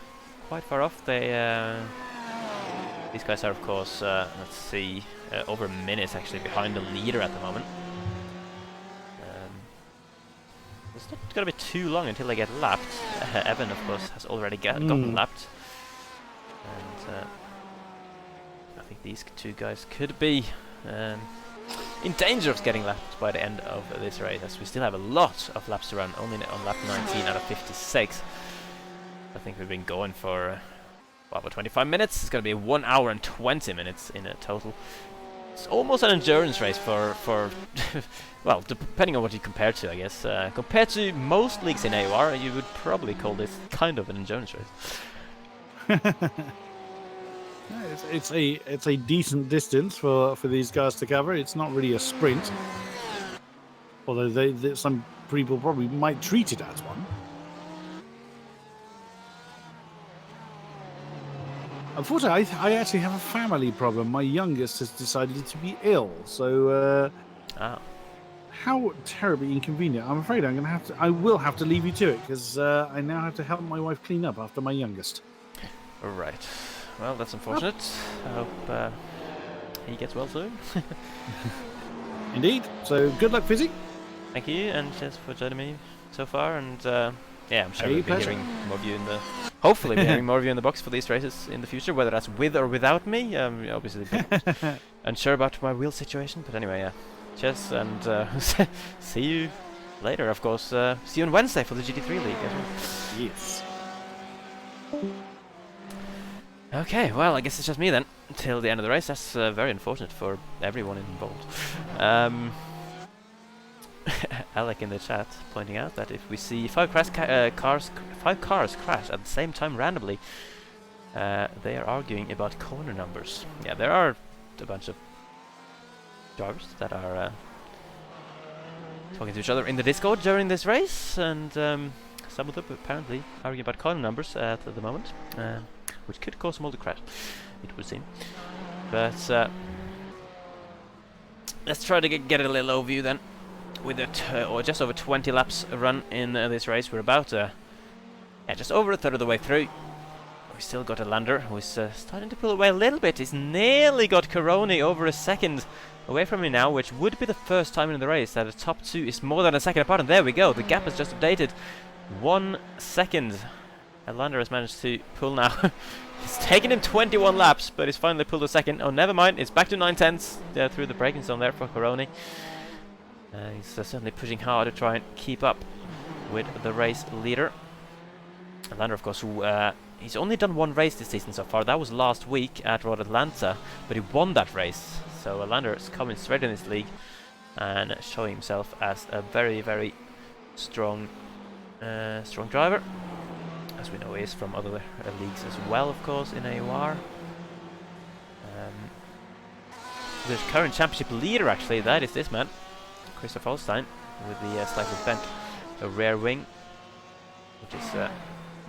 quite far off. These guys are, of course, let's see, over a minute actually behind the leader at the moment. It's not going to be too long until they get lapped. Evan, of course, has already gotten lapped. And I think these 2 guys could be in danger of getting lapped by the end of this race, as we still have a lot of laps to run, only on lap 19 out of 56. I think we've been going for about 25 minutes. It's going to be 1 hour and 20 minutes in a total. It's almost an endurance race for well, depending on what you compare to, I guess. Compared to most leagues in AOR, you would probably call this kind of an endurance race. It's a decent distance for these guys to cover. It's not really a sprint, although some people probably might treat it as one. Unfortunately, I actually have a family problem. My youngest has decided to be ill, so how terribly inconvenient. I'm afraid I will have to leave you to it, because I now have to help my wife clean up after my youngest. Right. Well, that's unfortunate. I hope he gets well soon. Indeed. So good luck, Fizzy. Thank you, and just for joining me so far. And yeah, I'm sure we'll be hearing more of you in the. Hopefully, be hearing more of you in the box for these races in the future, whether that's with or without me. Obviously, unsure about my wheel situation, but anyway, yeah. Cheers, and see you later. Of course, see you on Wednesday for the GT3 League. Yes. Okay, well, I guess it's just me then, until the end of the race. That's very unfortunate for everyone involved. Alec in the chat pointing out that if we see 5 cars crash at the same time randomly, they are arguing about corner numbers. Yeah, there are a bunch of drivers that are talking to each other in the Discord during this race, and some of them apparently arguing about corner numbers at the moment. Which could cause them all to crash, it would seem. But let's try to get a little overview then. With or just over 20 laps run in this race, we're about just over a third of the way through. We still got a lander who's starting to pull away a little bit. He's nearly got Coroni over a second away from me now, which would be the first time in the race that the top 2 is more than a second apart. And there we go. The gap has just updated. 1 second. Lander has managed to pull now. It's taken him 21 laps, but he's finally pulled a second. Oh, never mind. It's back to 9/10 through the braking zone there for Coroni. He's certainly pushing hard to try and keep up with the race leader. Lander, of course, who he's only done 1 race this season so far. That was last week at Road Atlanta, but he won that race. So Lander is coming straight in this league and showing himself as a very, very strong driver. As we know, he is from other leagues as well, of course, in AOR. The current championship leader, actually, that is this man, Christoph Holstein, with the slightly bent rear wing, which is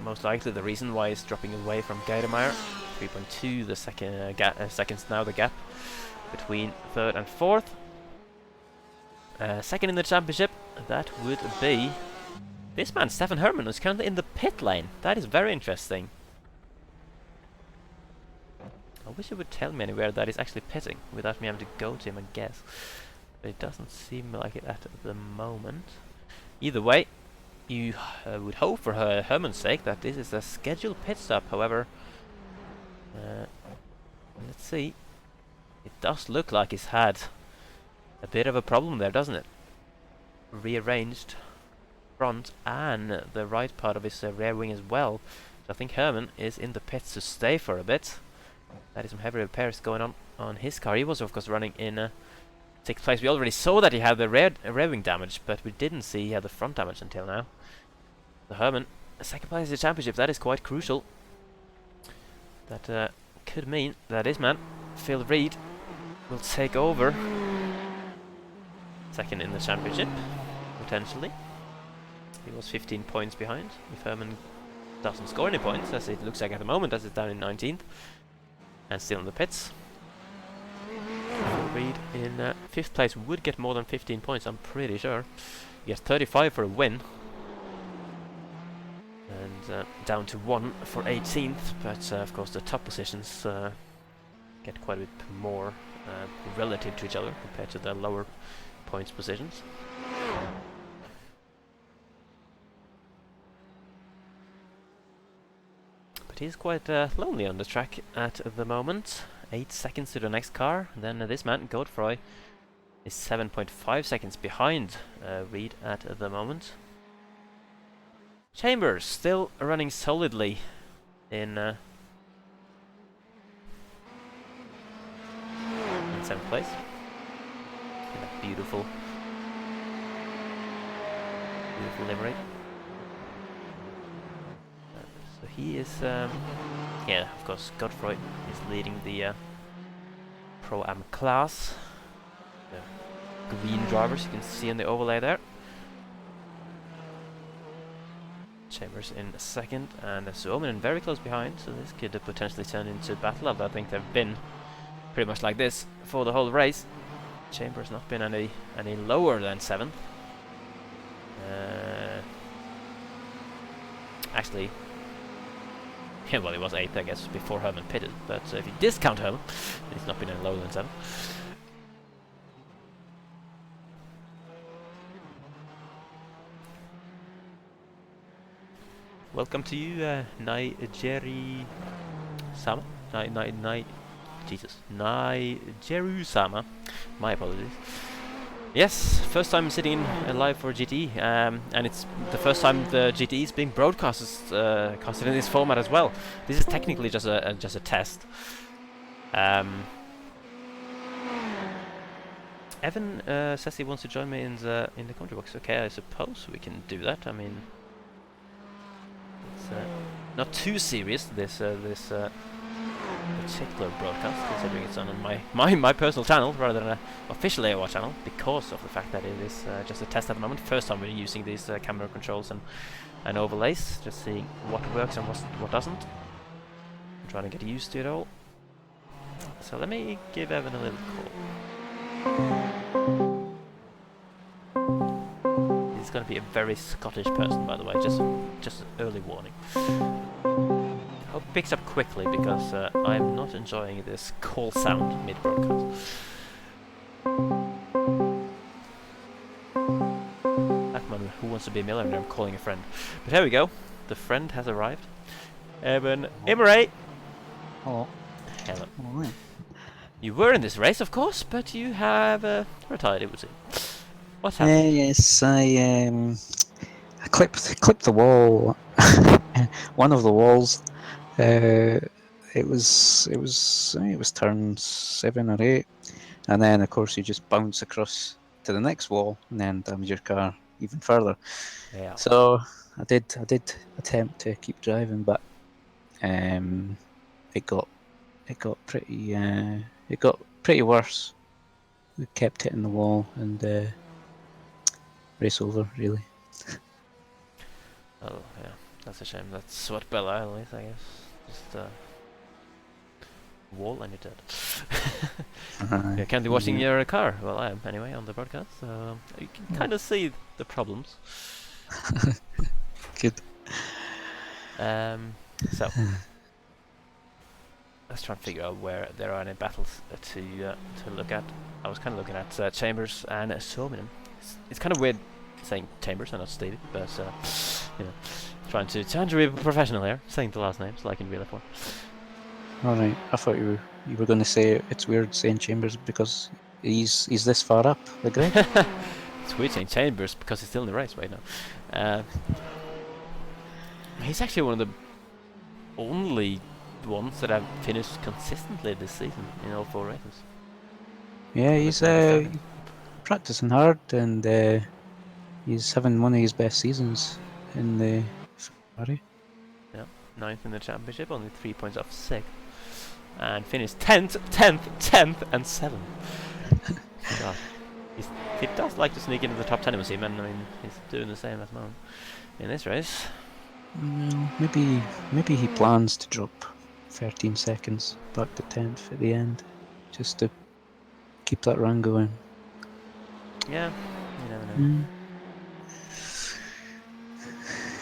most likely the reason why he's dropping away from Geidemeyer. 3.2 the seconds now, the gap between 3rd and 4th. Second in the championship, that would be this man, Stefan Herman, who's currently in the pit lane. That is very interesting. I wish he would tell me anywhere that he's actually pitting without me having to go to him and guess. But it doesn't seem like it at the moment. Either way, you would hope for Herman's sake that this is a scheduled pit stop. However, let's see. It does look like he's had a bit of a problem there, doesn't it? Rearranged front and the right part of his rear wing as well. So I think Herman is in the pits to stay for a bit. That is some heavy repairs going on his car. He was, of course, running in 6th place. We already saw that he had the rear wing damage, but we didn't see he had the front damage until now. So Herman, 2nd place in the championship, that is quite crucial. That could mean that this man, Phil Reed, will take over 2nd in the championship, potentially. He was 15 points behind. If Herman doesn't score any points, as it looks like at the moment, as it's down in 19th, and still in the pits. Reed in 5th place would get more than 15 points, I'm pretty sure. He gets 35 for a win. And down to 1 for 18th, but of course the top positions get quite a bit more relative to each other compared to the lower points positions. But he's quite lonely on the track at the moment. 8 seconds to the next car. Then this man, Godfrey, is 7.5 seconds behind Reed at the moment. Chambers still running solidly in 7th place. In that beautiful livery. So he is, yeah, of course, Godfrey is leading the Pro-Am class. The green drivers you can see in the overlay there. Chambers in 2nd, and Suominen very close behind, so this could potentially turn into battle. I think they've been pretty much like this for the whole race. Chambers not been any lower than 7th. Actually, yeah, well, he was 8th, I guess, before Herman pitted, but if you discount Herman, he's not been any lower than 7th. Welcome to you, Nigeru-sama. Nigeru-sama. My apologies. Yes, first time sitting live for GTE, and it's the first time the GTE is being broadcasted in this format as well. This is technically just a test. Evan says he wants to join me in the commentary box. Okay, I suppose we can do that. I mean, it's not too serious, this particular broadcast, considering it's on my personal channel rather than an official AOR channel, because of the fact that it is just a test at the moment. First time we're using these camera controls and overlays, just seeing what works and what doesn't. I'm trying to get used to it all. So let me give Evan a little call. He's going to be a very Scottish person, by the way, just an early warning. I hope it picks up quickly, because I'm not enjoying this call sound mid-broadcast. Backman, who wants to be a millionaire? I'm calling a friend. But here we go. The friend has arrived. Evan Imre! Hello. Hello. All right. You were in this race, of course, but you have retired, it would seem. What's happened? Yes, I clipped the wall. One of the walls. It was turn 7 or 8, and then of course you just bounce across to the next wall and then damage your car even further. Yeah. So I did attempt to keep driving, but it got pretty worse. We kept hitting the wall, and race over really. Oh, yeah. That's a shame. That's what Belle Isle is, I guess. Just a wall and you're dead. You're currently watching your car. Well, I am anyway on the broadcast. So you can kind of see the problems. Good. So let's try and figure out where there are any battles to look at. I was kind of looking at Chambers and Suominen. It's kind of weird saying Chambers and not Stevie, but you know, trying to be professional here, saying the last names like in real life. All right. I thought you were going to say it's weird saying Chambers because he's this far up the grid. It's weird saying Chambers because he's still in the race right now. He's actually one of the only ones that have finished consistently this season in all 4 races. Yeah, he's practicing hard, and he's having one of his best seasons in the Ferrari. Yeah, 9th in the championship, only 3 points off 6th, and finished 10th, and 7th. God. He does like to sneak into the top 10 of his team, and I mean, he's doing the same at the moment in this race. Well, maybe he plans to drop 13 seconds back to 10th at the end, just to keep that run going. Yeah, you never know. Mm.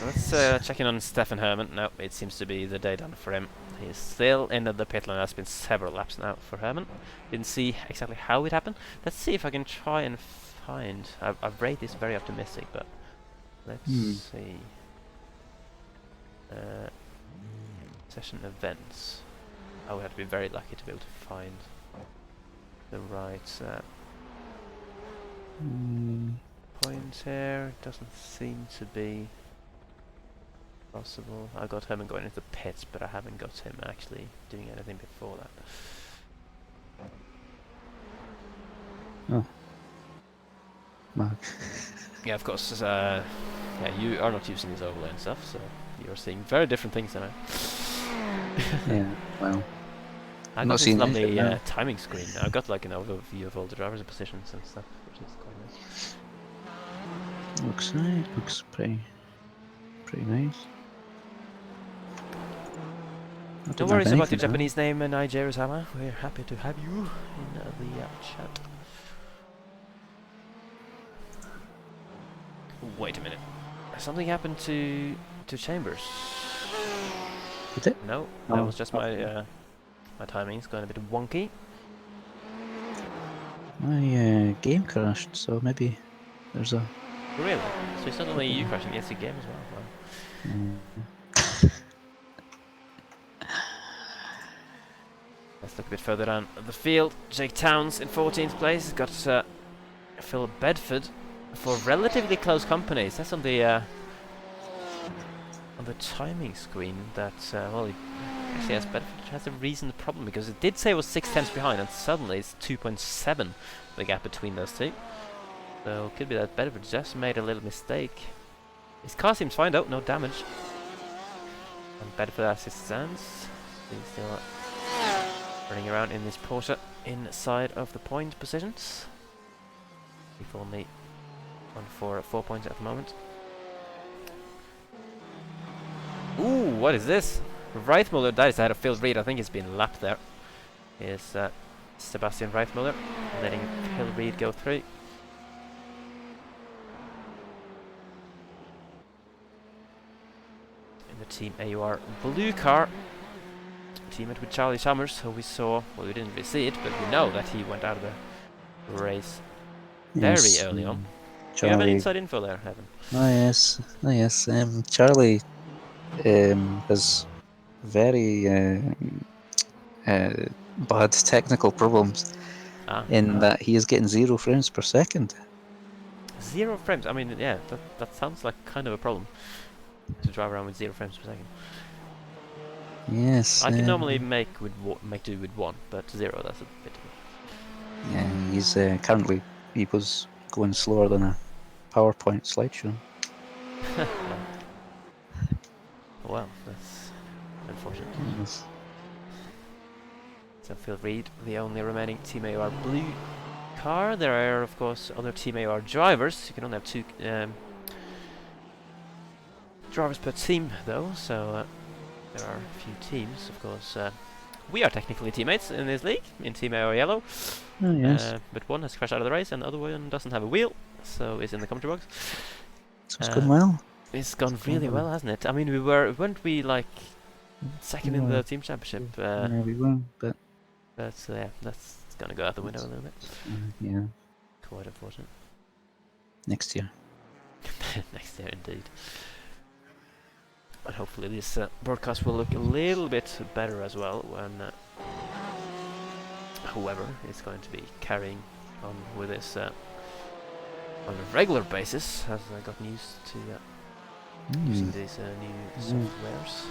Let's check in on Stefan Herman. No, it seems to be the day done for him. He's still in the pit lane. That's been several laps now for Herman. Didn't see exactly how it happened. Let's see if I can try and find... I've rated this very optimistic, but let's see. Session events. I would have to be very lucky to be able to find the right point here. Doesn't seem to be possible. I got Herman going into the pits, but I haven't got him actually doing anything before that. Oh. Mark. Yeah, of course. Yeah, you are not using his overlay and stuff, so you're seeing very different things than I. Yeah, well. I I'm got not this seeing lovely anything now. timing screen. I've got like an overview of all the drivers' positions and stuff, which is quite nice. Looks pretty nice. I No don't worries have about your anything, Japanese name, Nigeru-sama. We're happy to have you in the chat. Wait a minute. Something happened to Chambers. Did it? No, that Oh, was just my my timing's going a bit wonky. My game crashed, so maybe there's a... Really? So it's not only you crashing, it's the game as well. Wow. Let's look a bit further down the field. Jake Towns in 14th place. Got Phil Bedford for relatively close companies. That's on the timing screen. That well, he actually has Bedford has a recent problem because it did say it was 6 tenths behind, and suddenly it's 2.7 the gap between those two. So it could be that Bedford just made a little mistake. His car seems fine though, no damage. And Bedford as it stands, he's still running around in this Porsche inside of the point positions. We've only on for 4 points at the moment. Ooh, what is this? Reithmuller dies ahead of Phil Reed. I think he's been lapped there. Is Sebastian Reithmuller letting Phil Reed go through. In the Team AOR blue car. Teammate with Charlie Summers, who we saw, well, we didn't really see it, but we know that he went out of the race very early on. Do you have any inside info there, Evan? Oh yes. Charlie has very bad technical problems in that he is getting 0 frames per second. 0 frames? I mean, yeah, that sounds like kind of a problem to drive around with 0 frames per second. Yes. I can normally make do with 1, but 0, that's a bit. Yeah, he's currently he was going slower than a PowerPoint slideshow. Well, that's unfortunate. Yes. So Phil Reed, the only remaining Team AOR blue car. There are, of course, other Team AOR drivers. You can only have 2 drivers per team, though, so there are a few teams, of course. We are technically teammates in this league, in Team AOR Yellow. Oh yes. But one has crashed out of the race, and the other one doesn't have a wheel, so it's in the commentary box. So it's going well. It's gone really well, hasn't it? I mean, weren't we like second in the team championship? Yeah, we were, but that's gonna go out the window a little bit. yeah, Quite unfortunate. next year. Next year, indeed. And hopefully this broadcast will look a little bit better as well when whoever is going to be carrying on with this on a regular basis, as I got used to using these new softwares.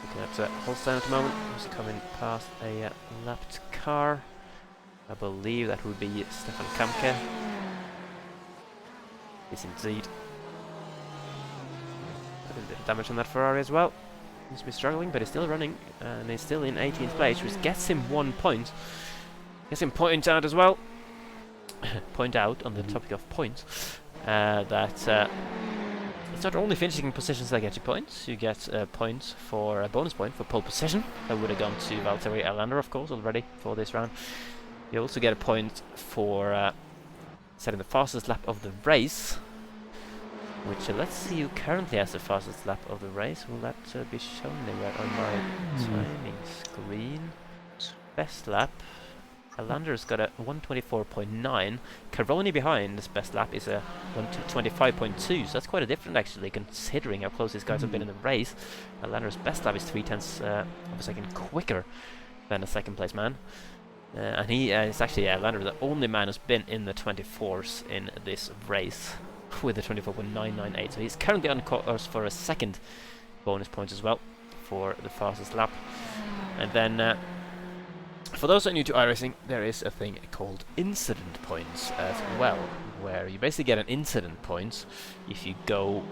Looking at Holstein at the moment, who's coming past a lapped car. I believe that would be Stefan Kamke. Yes, indeed. A little bit of damage on that Ferrari as well. Seems to be struggling, but he's still running, and he's still in 18th place, which gets him 1 point. guess I can point out as well, point out on the topic of points, that it's not only finishing positions that get you points. You get points for a bonus point for pole position. That would have gone to Valtteri Alander, of course, already for this round. You also get a point for setting the fastest lap of the race. Which, let's see who currently has the fastest lap of the race. Will that be shown anywhere on my timing screen? Best lap. Alander's got a 124.9. Caroni behind this best lap is a 125.2. So that's quite a difference actually, considering how close these guys have been in the race. Alander's best lap is 0.3 of a second quicker than the second place man. And he is actually Alander, the only man who's been in the 24s in this race, with a 24.998. So he's currently on course for a second bonus point as well for the fastest lap. And then for those that are new to iRacing, there is a thing called incident points as well, where you basically get an incident point if you go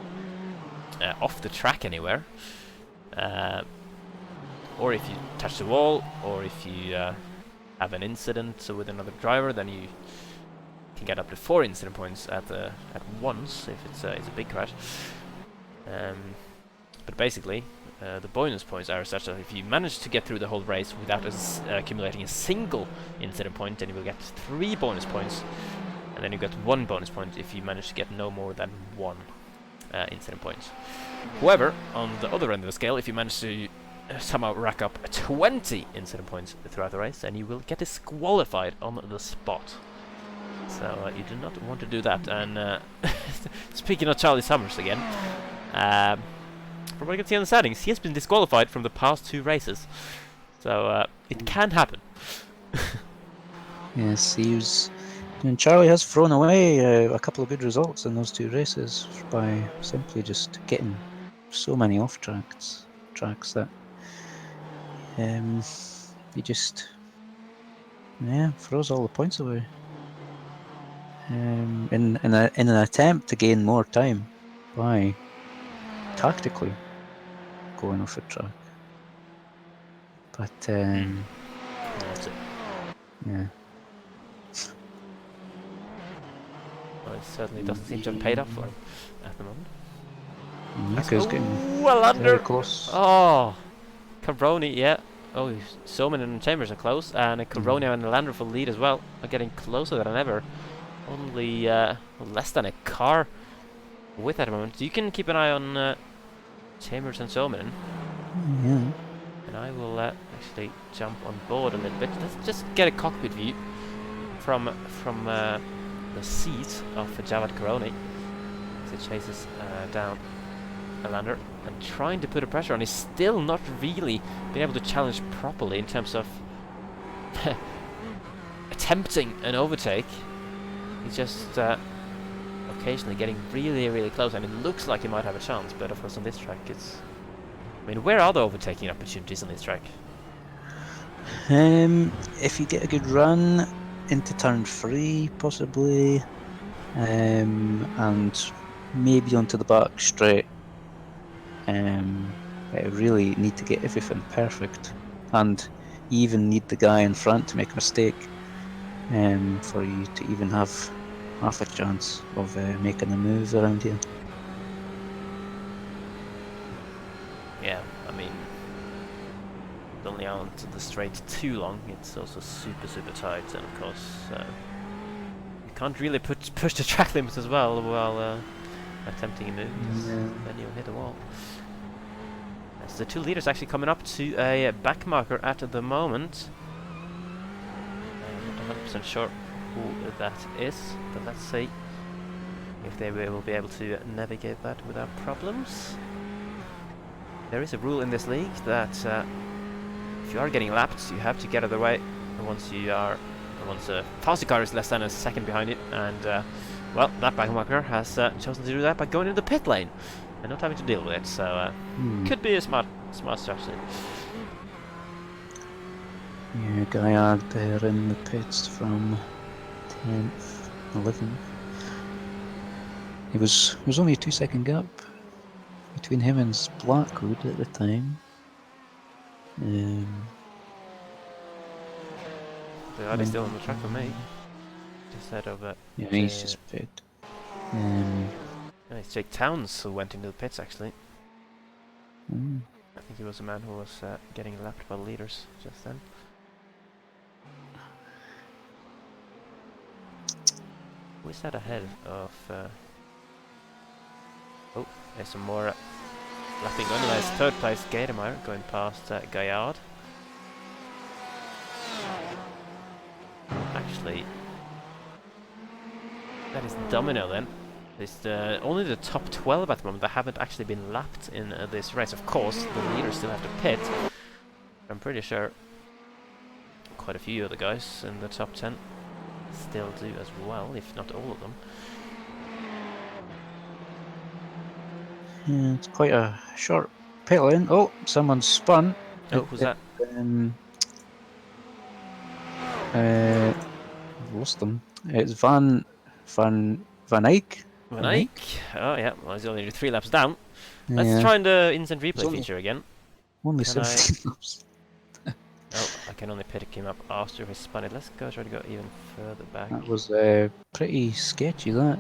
off the track anywhere, or if you touch the wall, or if you have an incident with another driver. Then you can get up to 4 incident points at once if it's a big crash. But basically, the bonus points are such that if you manage to get through the whole race without accumulating a single incident point, then you will get 3 bonus points, and then you get 1 bonus point if you manage to get no more than 1 incident points. However, on the other end of the scale, if you manage to somehow rack up 20 incident points throughout the race, then you will get disqualified on the spot. So you do not want to do that. And speaking of Charlie Summers again, from what I can see on the settings, he has been disqualified from the past 2 races. So it can happen. Yes, he was. And Charlie has thrown away a couple of good results in those 2 races by simply just getting so many off tracks that he just throws all the points away. In an attempt to gain more time by tactically going off the track. But That's it. yeah. Well, it certainly doesn't seem to have paid off for him at the moment. Nico's getting well under. very close. Oh, Caroni, yeah. Oh, Soman and Chambers are close, and Caroni and Alander for the lead as well are getting closer than ever. Only less than a car with at the moment. You can keep an eye on Chambers and Soman. Yeah. And I will actually jump on board a little bit. Let's just get a cockpit view from the seat of Javad Caroni as it chases down Alander and trying to put a pressure on. He's still not really been able to challenge properly in terms of attempting an overtake. He's just occasionally getting really, really close, and it looks like he might have a chance, but of course on this track it's... I mean, where are the overtaking opportunities on this track? If you get a good run into turn 3, possibly, and maybe onto the back straight. Really need to get everything perfect, and even need the guy in front to make a mistake for you to even have half a chance of making a move around here. Yeah, I mean, only on to the straight too long. It's also super, super tight, and of course you can't really push the track limits as well while attempting a move. Then you'll hit a wall. So the 2 leaders actually coming up to a back marker at the moment. I'm not 100% sure who that is, but let's see if they will be able to navigate that without problems. There is a rule in this league that if you are getting lapped, you have to get out of the way once a faster car is less than a second behind it, and well, that back marker has chosen to do that by going into the pit lane and not having to deal with it. So could be a smart strategy. Yeah, Gaillard there in the pits from 10th, 11th. It was only a 2-second gap between him and Blackwood at the time. They're still on the track for me. Just ahead of Yeah, he's just pit. it's Jake Towns who went into the pits actually. Mm. I think he was the man who was getting lapped by the leaders just then. Who is that ahead of? Oh, there's some more lapping on. There's third place Gatemeyer going past Gaillard. Actually, that is Domino then. It's only the top 12 at the moment that haven't actually been lapped in this race. Of course, the leaders still have to pit. I'm pretty sure quite a few of the guys in the top 10 still do as well, if not all of them. Yeah, it's quite a short pit lane. Oh, someone spun. Oh, who's that? I've lost them. It's Van Eyck. Van Eyck. Oh yeah, well he's only 3 laps down. Yeah. Let's try the instant replay only- feature again. Only Can I- 17 laps. Oh, I can only pick him up after he spun it. Let's go try to go even further back. That was pretty sketchy, that.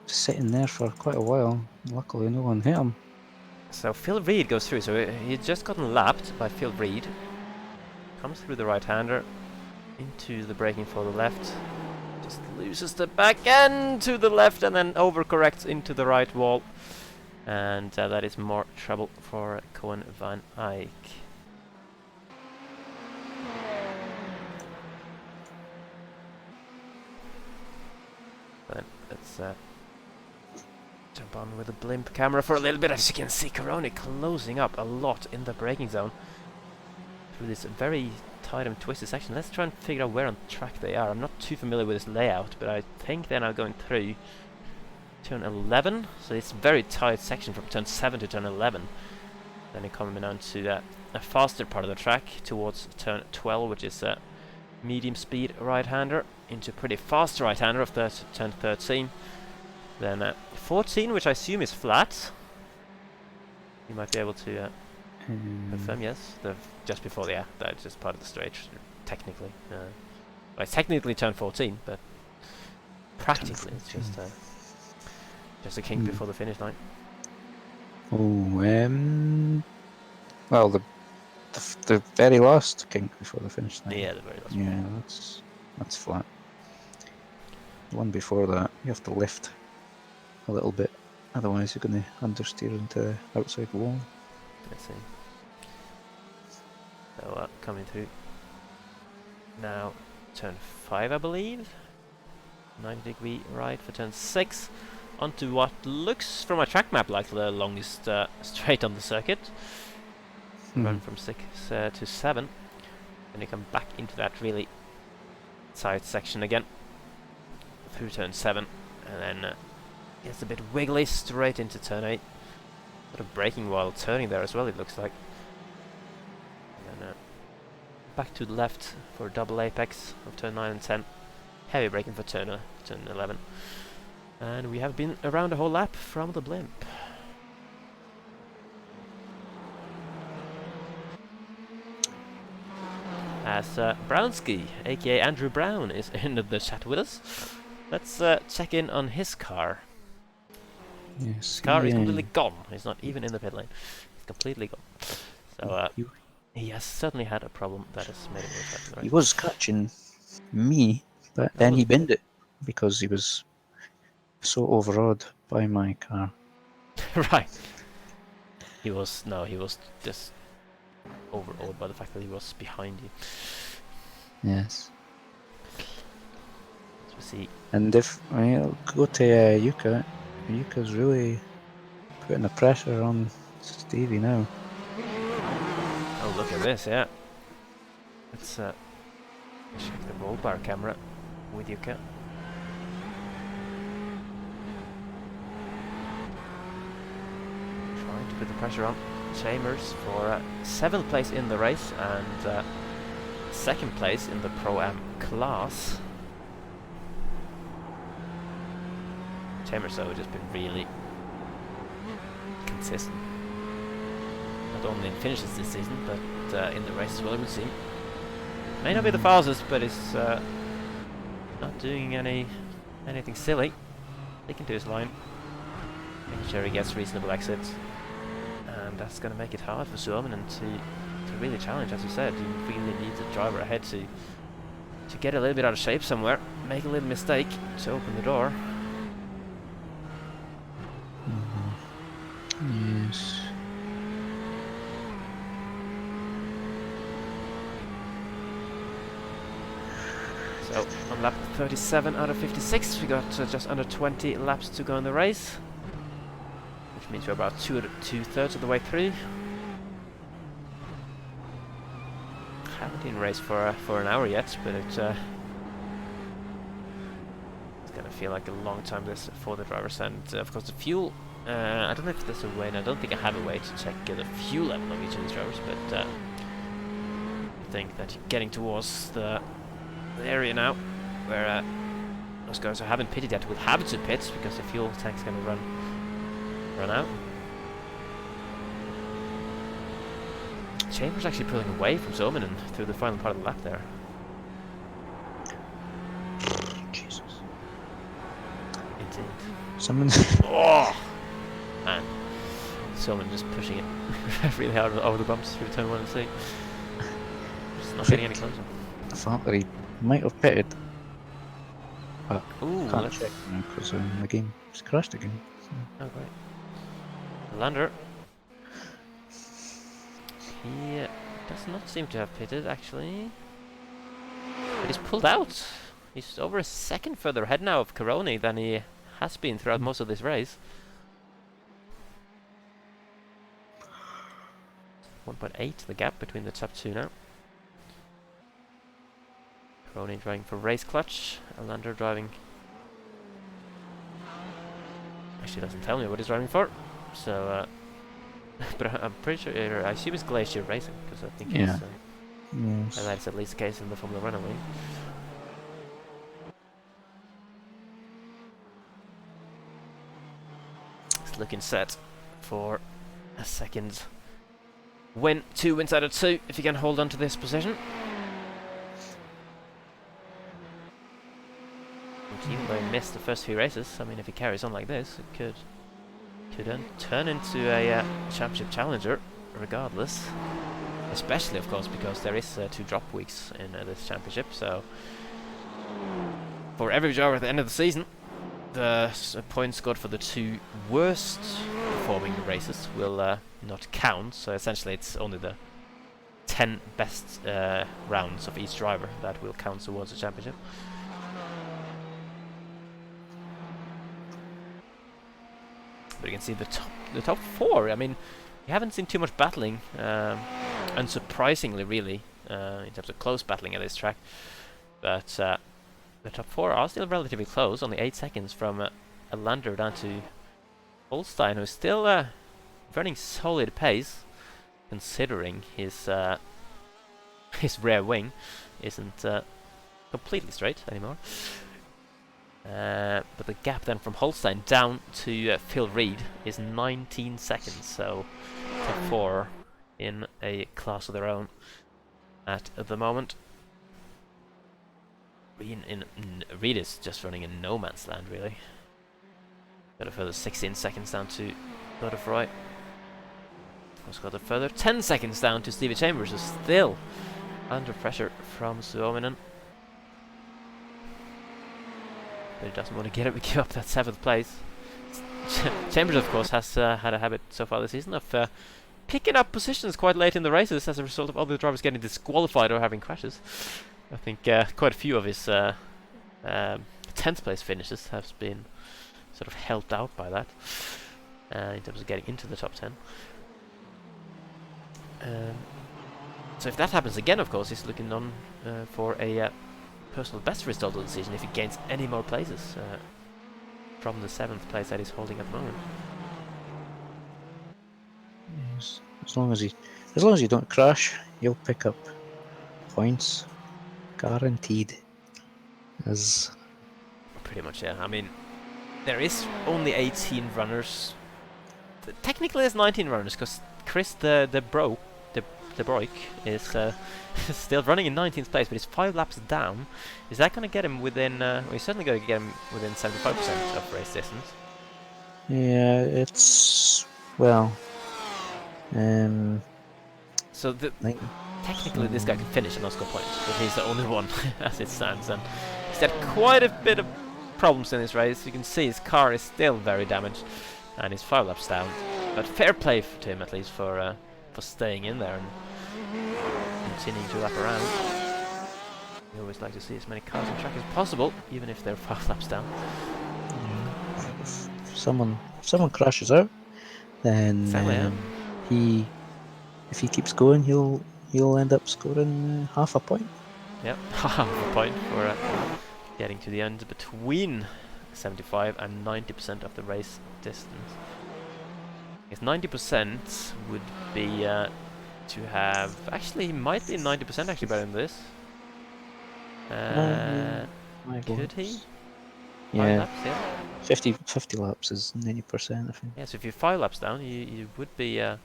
Sitting there for quite a while. Luckily, no one hit him. So Phil Reed goes through. So he'd just gotten lapped by Phil Reed. Comes through the right-hander into the braking for the left. Just loses the back end to the left and then overcorrects into the right wall. And that is more trouble for Cohen Van Eyck. Then let's jump on with the blimp camera for a little bit. As you can see, Coroni closing up a lot in the braking zone through this very tight and twisted section. Let's try and figure out where on track they are. I'm not too familiar with this layout, but I think they're now going through turn 11. So it's a very tight section from turn 7 to turn 11. Then they're coming on to a faster part of the track towards turn 12, which is a medium speed right-hander into pretty fast right-hander of turn 13. Then 14, which I assume is flat. You might be able to confirm, yes. Just before, yeah, that's just part of the straight, technically. Well, it's technically turn 14, but practically it's just a kink before the finish line. Oh, well, the very last kink before the finish line. Yeah, the very last one. Yeah, that's flat. The one before that, you have to lift a little bit, otherwise you're going to understeer into the outside wall. Let's see. So coming through now, turn 5, I believe. 90-degree right for turn 6. Onto what looks from a track map like the longest straight on the circuit. Run from 6 to 7. Then you come back into that really tight section again through turn 7, and then it's a bit wiggly straight into turn 8. Sort of braking while turning there as well, it looks like. And then back to the left for double apex of turn 9 and 10. Heavy braking for turn 11. And we have been around a whole lap from the blimp. As Brownski, aka Andrew Brown, is in the chat with us. Let's check in on his car. Yes, His car is completely gone. He's not even in the pit lane. It's completely gone. So he has certainly had a problem that has made him lose out. He was catching me, but then he binned it because he was so overawed by my car. Right. He was just overawed by the fact that he was behind you. Yes. As we see. And if I'll go to Yuka, Yuka's really putting the pressure on Stevie now. Oh, look at this, yeah. Let's check the roll bar camera with Yuka. Trying to put the pressure on Chambers for 7th place in the race and 2nd place in the Pro-Am class. Chambers, though, has just been really consistent. Not only in finishes this season, but in the race as well, it would seem. May not be the fastest, but it's not doing anything silly. Sticking to his line. Making sure he gets reasonable exits. And that's going to make it hard for Suominen to really challenge, as you said. You really need the driver ahead to get a little bit out of shape somewhere, make a little mistake to open the door. Yes. So, on lap 37 out of 56, we got just under 20 laps to go in the race. Which means we're about two-thirds of the way through. Haven't been in race for an hour yet, but it's gonna feel like a long time this for the drivers. And of course the fuel, I don't know if there's a way, and I don't think I have a way to check the fuel level of each of these drivers, but I think that getting towards the area now where those guys who haven't pitted yet will have to pit because the fuel tank's gonna run out. Chambers actually pulling away from Suominen through the final part of the lap there. Jesus. Indeed. Someone. Oh! Man. Suominen just pushing it really hard over the bumps through turn 1 and 2. Just not getting any closer. I thought that he might have pitted. But Ooh, can't let's check now because the game has crashed again. So. Oh, great. Lander. He does not seem to have pitted, actually. But he's pulled out. He's over a second further ahead now of Caroni than he has been throughout most of this race. 1.8, the gap between the top two now. Caroni driving for race clutch. Lander driving... Actually doesn't tell me what he's driving for. So, but I'm pretty sure, I assume it's Glacier Racing, because I think Yeah. it's, and that's at least the case in the Formula 1 League. It's looking set for a second win, 2 wins out of 2, if you can hold on to this position. And even though he missed the first few races, I mean, if he carries on like this, it could then turn into a championship challenger, regardless. Especially, of course, because there is 2 drop weeks in this championship. So, for every driver at the end of the season, the points scored for the 2 worst performing races will not count. So essentially, it's only the 10 best rounds of each driver that will count towards the championship. But you can see the top 4. I mean, we haven't seen too much battling, unsurprisingly, really, in terms of close battling at this track. But the top 4 are still relatively close, only 8 seconds from Lander down to Holstein, who's still running solid pace, considering his rear wing isn't completely straight anymore. But the gap then from Holstein down to Phil Reed is 19 seconds, so top 4 in a class of their own at the moment. Reed is just running in no man's land, really. Got a further 16 seconds down to Godefroy. He's got a further 10 seconds down to Stevie Chambers, who's still under pressure from Suominen. But he doesn't want to give up that 7th place. Chambers, of course, has had a habit so far this season of picking up positions quite late in the races as a result of other drivers getting disqualified or having crashes. I think quite a few of his 10th place finishes have been sort of helped out by that in terms of getting into the top 10. So if that happens again, of course, he's looking on for a personal best result of the season if he gains any more places from the 7th place that he's holding at the moment. Yes. As long as you don't crash, you'll pick up points, guaranteed. As pretty much, yeah. I mean, there is only 18 runners. Technically, there's 19 runners because Chris, the De Broek, is still running in 19th place, but he's 5 laps down. Is that going to get him within... well, he's certainly going to get him within 75% of race distance. Yeah, it's... well... So like, technically this guy can finish and not score points, but he's the only one as it stands, and he's had quite a bit of problems in this race. You can see his car is still very damaged, and he's 5 laps down. But fair play to him, at least, for staying in there and continuing to lap around. We always like to see as many cars on track as possible, even if they're 5 laps down. yeah, if someone crashes out, then if he keeps going, he'll end up scoring half a point. Yep, half a point for getting to the end between 75 and 90% of the race distance. If 90% would be to have... Actually, he might be 90% actually better than this. Could he? Yeah, Laps, yeah. 50 laps is 90%, I think. Yeah, so if you're 5 laps down, you would be... you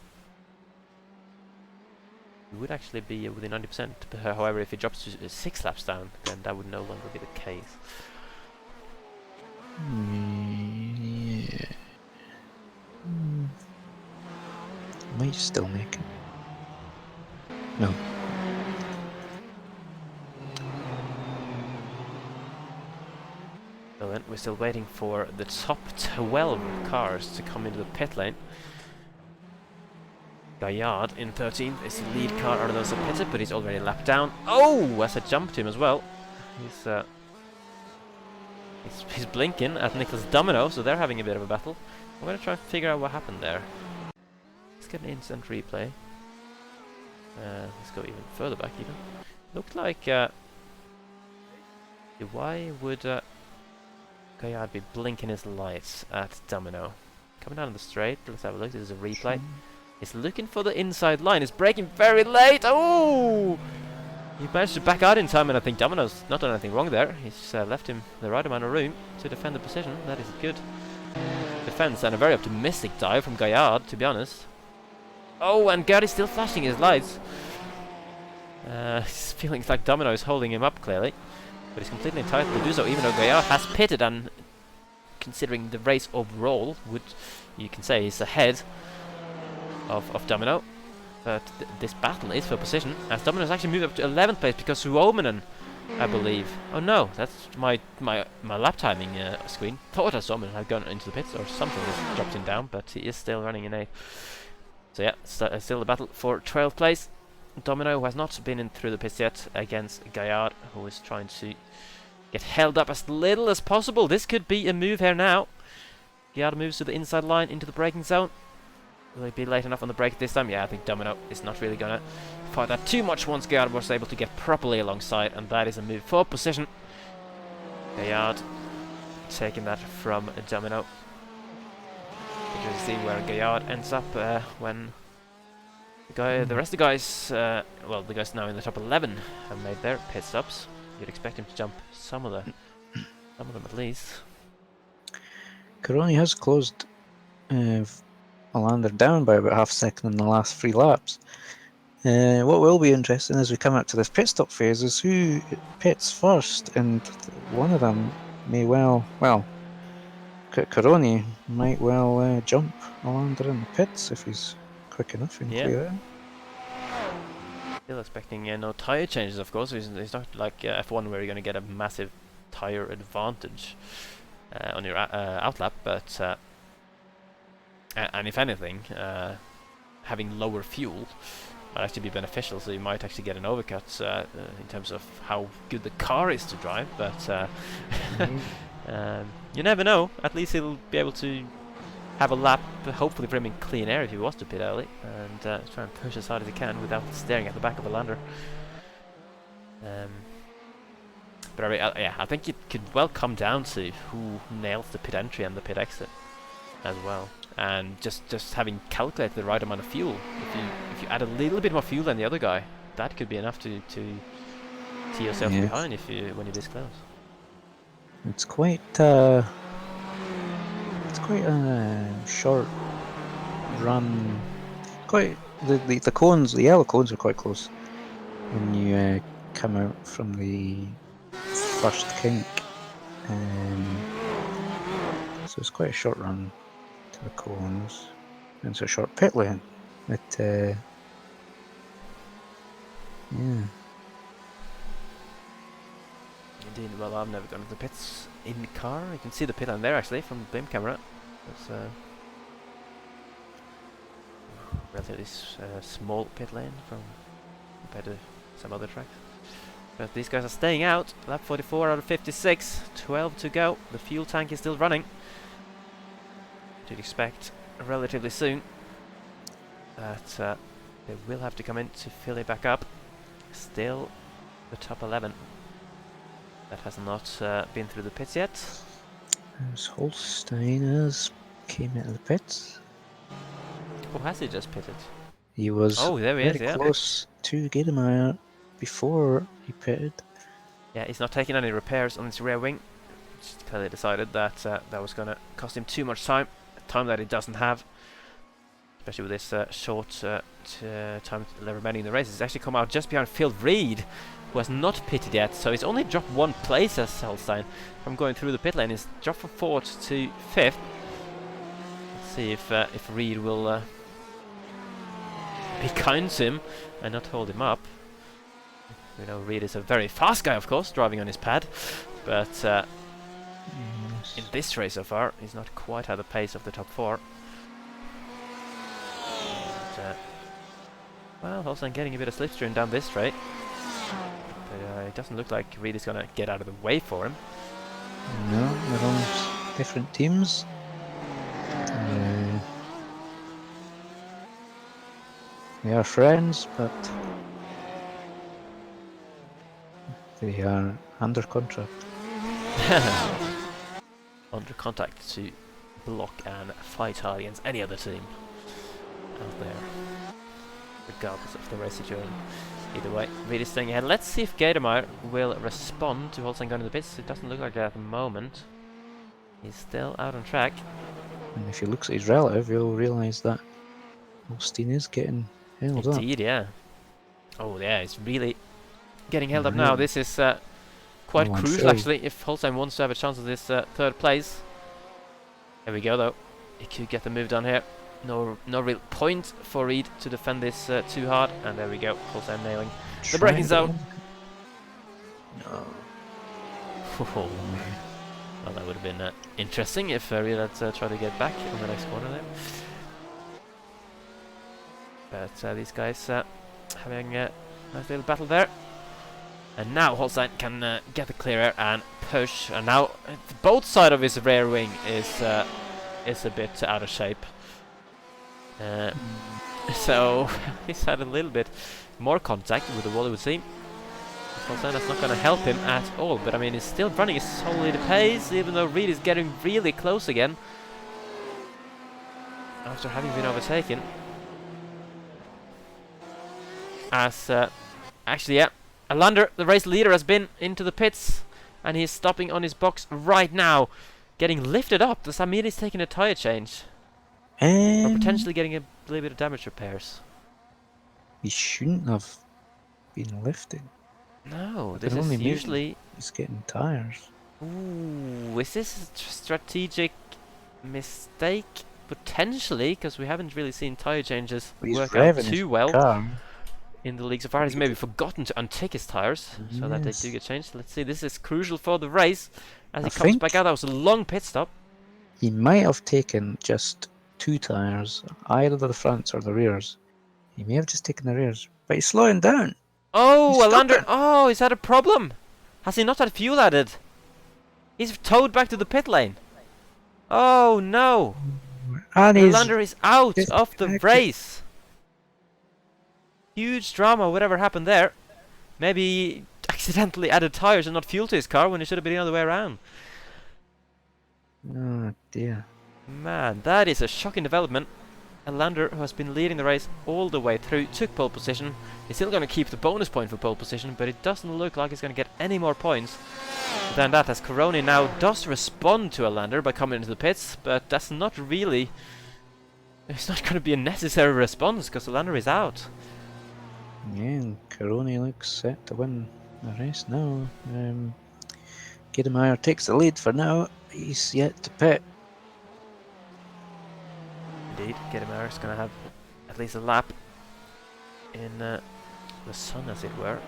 would actually be within 90%. However, if it drops to 6 laps down, then that would no longer be the case. Yeah. Might still make it. No. So then we're still waiting for the top 12 cars to come into the pit lane. Gaillard in 13th is the lead car out of those that pitted, but he's already lapped down. Oh, that's a jump to him as well. He's blinking at Nicholas Domino, so they're having a bit of a battle. I'm going to try and figure out what happened there. Let's get an instant replay. Let's go even further back even. Looked like... why would Gaillard be blinking his lights at Domino? Coming down the straight, let's have a look, this is a replay. He's looking for the inside line, he's braking very late! Oh! He managed to back out in time, and I think Domino's not done anything wrong there. He's left him the right amount of room to defend the position. That is good defense, and a very optimistic dive from Gaillard, to be honest. Oh, and Gaillard is still flashing his lights. He's feeling like Domino is holding him up, clearly. But he's completely entitled to do so, even though Gaillard has pitted, and considering the race overall, you can say he's ahead of Domino. But this battle is for position, as Domino's actually moved up to 11th place because Suominen, I believe. Oh no, that's my lap timing screen. Thought that Suominen had gone into the pits or something, just dropped him down, but he is still running in 8th. So yeah, still the battle for 12th place. Domino, who has not been in through the pits yet, against Gaillard, who is trying to get held up as little as possible. This could be a move here now. Gaillard moves to the inside line into the braking zone. Will he be late enough on the brake this time? Yeah, I think Domino is not really going to fight that too much once Gaillard was able to get properly alongside, and that is a move for position. Gaillard taking that from Domino. You can see where Gaillard ends up when the rest of the guys, well, the guys now in the top 11 have made their pit stops. You'd expect him to jump some of them at least. Caroni has closed Olander down by about half a second in the last 3 laps. What will be interesting as we come up to this pit stop phase is who pits first, and one of them may well, Caroni might well jump Olander in the pits if he's quick enough and clear it. Still expecting no tyre changes, of course. It's not like F1 where you're going to get a massive tyre advantage on your outlap, but and if anything, having lower fuel might actually be beneficial, so you might actually get an overcut in terms of how good the car is to drive, but you never know. At least he'll be able to have a lap, hopefully for him in clean air if he was to pit early, and try and push as hard as he can without staring at the back of a lander. But yeah, I think it could well come down to who nails the pit entry and the pit exit as well. And just having calculated the right amount of fuel. If you add a little bit more fuel than the other guy, that could be enough to tee yourself behind when you're this close. It's quite a short run. The cones, the yellow cones are quite close when you come out from the first kink. So it's quite a short run to the cones. And it's a short pit lane. But yeah. Indeed, well, I've never gone to the pits in the car. You can see the pit lane there actually from the beam camera. It's relatively small pit lane compared to some other tracks. But these guys are staying out. Lap 44 out of 56. 12 to go. The fuel tank is still running. You'd expect relatively soon that they will have to come in to fill it back up. Still the top 11 that has not been through the pits yet. There's Holsteiners came out of the pits. Oh, has he just pitted? He was there he very is, yeah. close to Giedemeyer before he pitted. Yeah, he's not taking any repairs on his rear wing. Just clearly decided that that was going to cost him too much time that he doesn't have. Especially with this short time remaining in the race. He's actually come out just behind Phil Reed, who has not pitted yet. So he's only dropped one place as Holstein from going through the pit lane. He's dropped from 4th to 5th. Let's see if Reed will be kind to him and not hold him up. We know Reed is a very fast guy, of course, driving on his pad, but in this race so far, he's not quite at the pace of the top 4. But, well, Holstein getting a bit of slipstream down this straight, but it doesn't look like Reed is going to get out of the way for him. No, they're on different teams. They are friends, but they are under contract. Under contract to block and fight hard against any other team out there, regardless of the race situation. Either way, really staying ahead. Let's see if Giedemeyer will respond to Holstein going to the pits. It doesn't look like it at the moment. He's still out on track. And if he looks at his relative, he'll realise that Holstein is getting held up. Indeed, yeah. Oh, yeah, it's really getting held up now. This is quite crucial, actually, if Holstein wants to have a chance of this 3rd place. There we go, though. He could get the move done here. No real point for Reed to defend this too hard. And there we go, Holstein nailing the braking zone. No. Oh, well, that would have been interesting if Reed had tried to get back on the next corner there. But these guys having a nice little battle there. And now Holstein can get the clear air and push. And now both sides of his rear wing is a bit out of shape. So he's had a little bit more contact with the wall, it would seem. Holstein, that's not going to help him at all. But I mean, he's still running a solid pace, even though Reed is getting really close again after having been overtaken. As actually, yeah, Alander, the race leader, has been into the pits, and he's stopping on his box right now, getting lifted up. Does that mean he's taking a tyre change? Or potentially getting a little bit of damage repairs? He shouldn't have been lifted. No, this is usually... He's getting tyres. Ooh, is this a strategic mistake? Potentially, because we haven't really seen tyre changes work out too well in the league so far. He's maybe forgotten to untick his tyres, so that they do get changed. Let's see, this is crucial for the race as he comes back out. That was a long pit stop. He might have taken just 2 tyres, either the fronts or the rears. He may have just taken the rears, but he's slowing down. Oh, Alander! Oh, he's had a problem. Has he not had fuel added? He's towed back to the pit lane. Oh no! And Alander is out of the race. Huge drama, whatever happened there. Maybe he accidentally added tyres and not fuel to his car when it should have been the other way around. Oh dear. Man, that is a shocking development. Alander, who has been leading the race all the way through, took pole position. He's still going to keep the bonus point for pole position, but it doesn't look like he's going to get any more points than that, as Coroni now does respond to Alander by coming into the pits, but that's not really It's not going to be a necessary response because the lander is out. Yeah, and Caroni looks set to win the race now. Kiedemeyer takes the lead for now. He's yet to pit. Indeed, Gedimer is going to have at least a lap in the sun, as it were,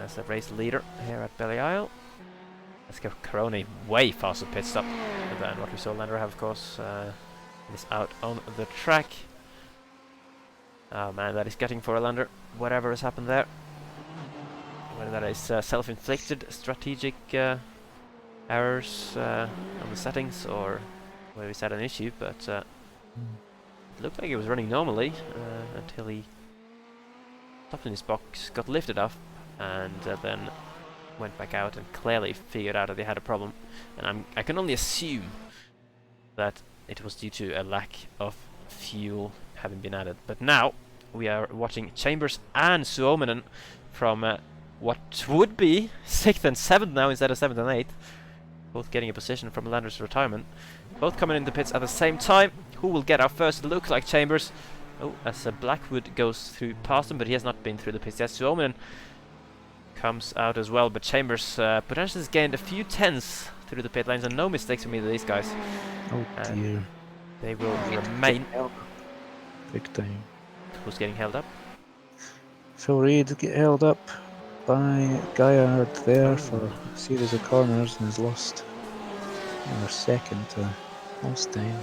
as the race leader here at Belle Isle. Let's give Caroni way faster pit stop than what we saw Lander have, of course. He's out on the track. Oh man, that is getting for a Lander. Whatever has happened there. Whether that is self-inflicted strategic errors on the settings or whether he's had an issue, but it looked like he was running normally until he stopped in his box, got lifted up, and then went back out and clearly figured out that they had a problem. And I can only assume that it was due to a lack of fuel having been added. But now we are watching Chambers and Suominen from what would be 6th and 7th now instead of 7th and 8th. Both getting a position from Lander's retirement. Both coming in the pits at the same time. Who will get out first? It looks like Chambers. Oh, as Blackwood goes through past him, but he has not been through the pits yet. Suominen comes out as well, but Chambers potentially has gained a few tenths through the pit lanes, and no mistakes from either of these guys. Oh dear. They will remain. Big time. Who's getting held up? Phil Reid get held up by Gaillard there for a series of corners and has lost another second to Holstein.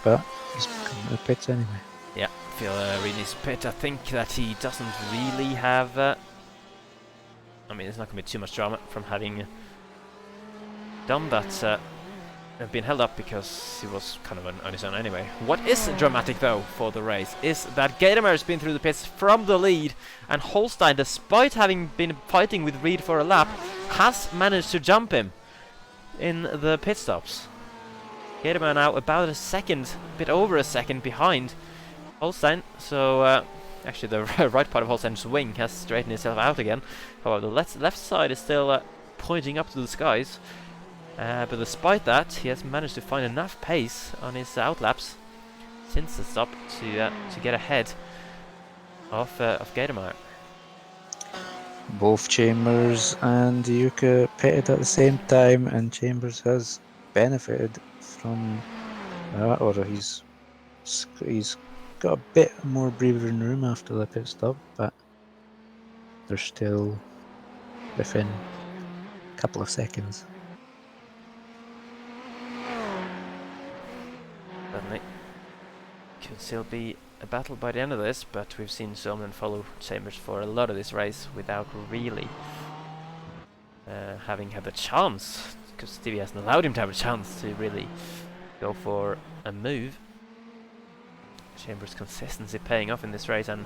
But he's coming to the pits anyway. Yeah, Phil Reid is pit. I think that he doesn't really have. I mean, there's not going to be too much drama from having done that. Been held up because he was kind of on his own anyway. What is dramatic though for the race is that Gadamer has been through the pits from the lead, and Holstein, despite having been fighting with Reid for a lap, has managed to jump him in the pit stops. Gadamer now about a second, bit over a second behind Holstein, so actually the right part of Holstein's wing has straightened itself out again. However, the left side is still pointing up to the skies. But despite that, he has managed to find enough pace on his outlaps since the stop to get ahead of Gadamer. Both Chambers and Yuka pitted at the same time, and Chambers has benefited from that, or he's got a bit more breathing room after the pit stop, but they're still within a couple of seconds. Certainly. Could still be a battle by the end of this, but we've seen Suominen follow Chambers for a lot of this race without really having had the chance, because Stevie hasn't allowed him to have a chance to really go for a move. Chambers' consistency paying off in this race, and